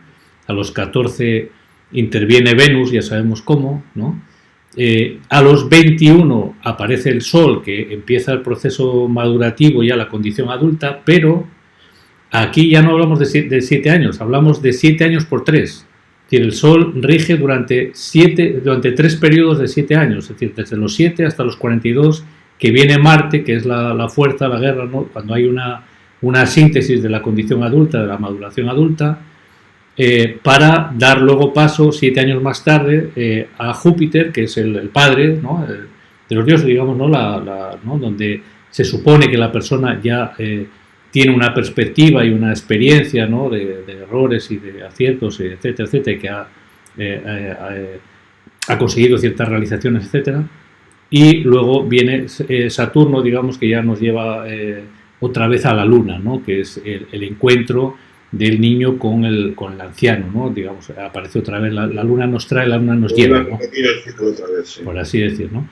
A los 14 interviene Venus, ya sabemos cómo, ¿no? A los 21 aparece el Sol, que empieza el proceso madurativo, ya la condición adulta, pero aquí ya no hablamos de 7 años, hablamos de 7 años por 3. Es decir, el Sol rige durante 3 periodos de 7 años, es decir, desde los 7 hasta los 42, que viene Marte, que es la fuerza, la guerra, ¿no? Cuando hay una síntesis de la condición adulta, de la maduración adulta, para dar luego paso, 7 años más tarde, a Júpiter, que es el padre, ¿no? De los dioses, digamos, ¿no? ¿no? Donde se supone que la persona ya tiene una perspectiva y una experiencia, ¿no? de errores y de aciertos, etcétera, etcétera, y que ha conseguido ciertas realizaciones, etcétera. Y luego viene Saturno, digamos, que ya nos lleva otra vez a la Luna, ¿no? Que es el encuentro del niño con el anciano, ¿no? Digamos, aparece otra vez, la Luna nos trae, la Luna nos lleva, ¿no? Por así decir, ¿no?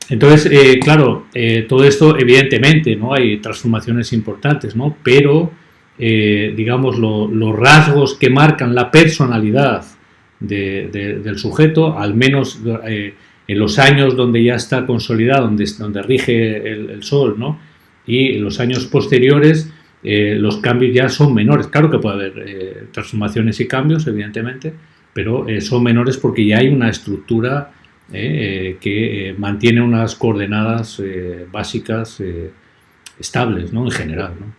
Entonces, claro, todo esto, evidentemente, ¿no? Hay transformaciones importantes, ¿no? Pero, digamos, los rasgos que marcan la personalidad del sujeto, al menos en los años donde ya está consolidado, donde rige el Sol, ¿no? Y en los años posteriores, los cambios ya son menores. Claro que puede haber transformaciones y cambios, evidentemente, pero son menores porque ya hay una estructura que mantiene unas coordenadas básicas estables, ¿no? En general, ¿no?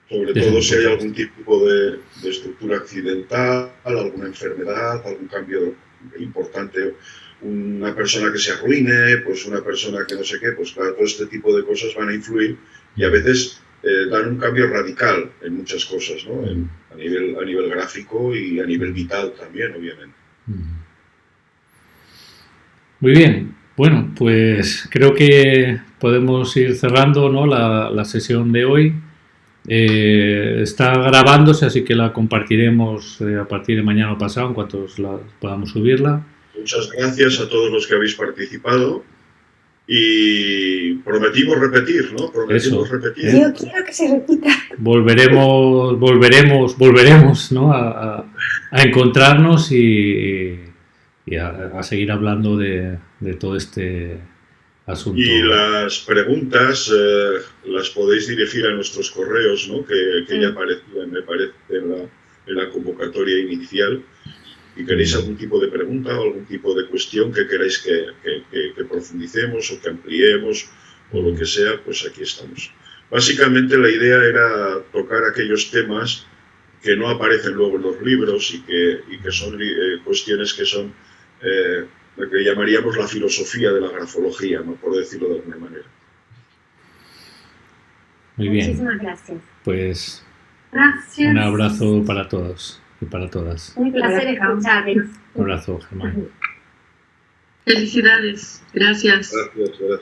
Sobre todo si hay algún tipo de estructura accidental, alguna enfermedad, algún cambio importante, una persona que se arruine, pues una persona que no sé qué, pues claro, todo este tipo de cosas van a influir y a veces dan un cambio radical en muchas cosas, ¿no? A nivel gráfico y a nivel vital también, obviamente. Muy bien, bueno, pues creo que podemos ir cerrando, ¿no? la sesión de hoy. Está grabándose, así que la compartiremos a partir de mañana o pasado, en cuanto podamos subirla. Muchas gracias a todos los que habéis participado. Y prometimos repetir, ¿no? Prometimos repetir. Yo quiero que se repita. Volveremos, ¿no? a encontrarnos y a seguir hablando de todo este asunto. Y las preguntas las podéis dirigir a nuestros correos, ¿no? Que ya aparecían, me parece, en la convocatoria inicial. Y queréis algún tipo de pregunta o algún tipo de cuestión que queráis que profundicemos o que ampliemos o lo que sea, pues aquí estamos. Básicamente la idea era tocar aquellos temas que no aparecen luego en los libros y que son cuestiones que son lo que llamaríamos la filosofía de la grafología, ¿no? Por decirlo de alguna manera. Muy bien. Muchísimas gracias. Pues Gracias. un abrazo para todos y para todas. Un placer escucharlos. Un abrazo, Germán. Felicidades. Gracias. Gracias.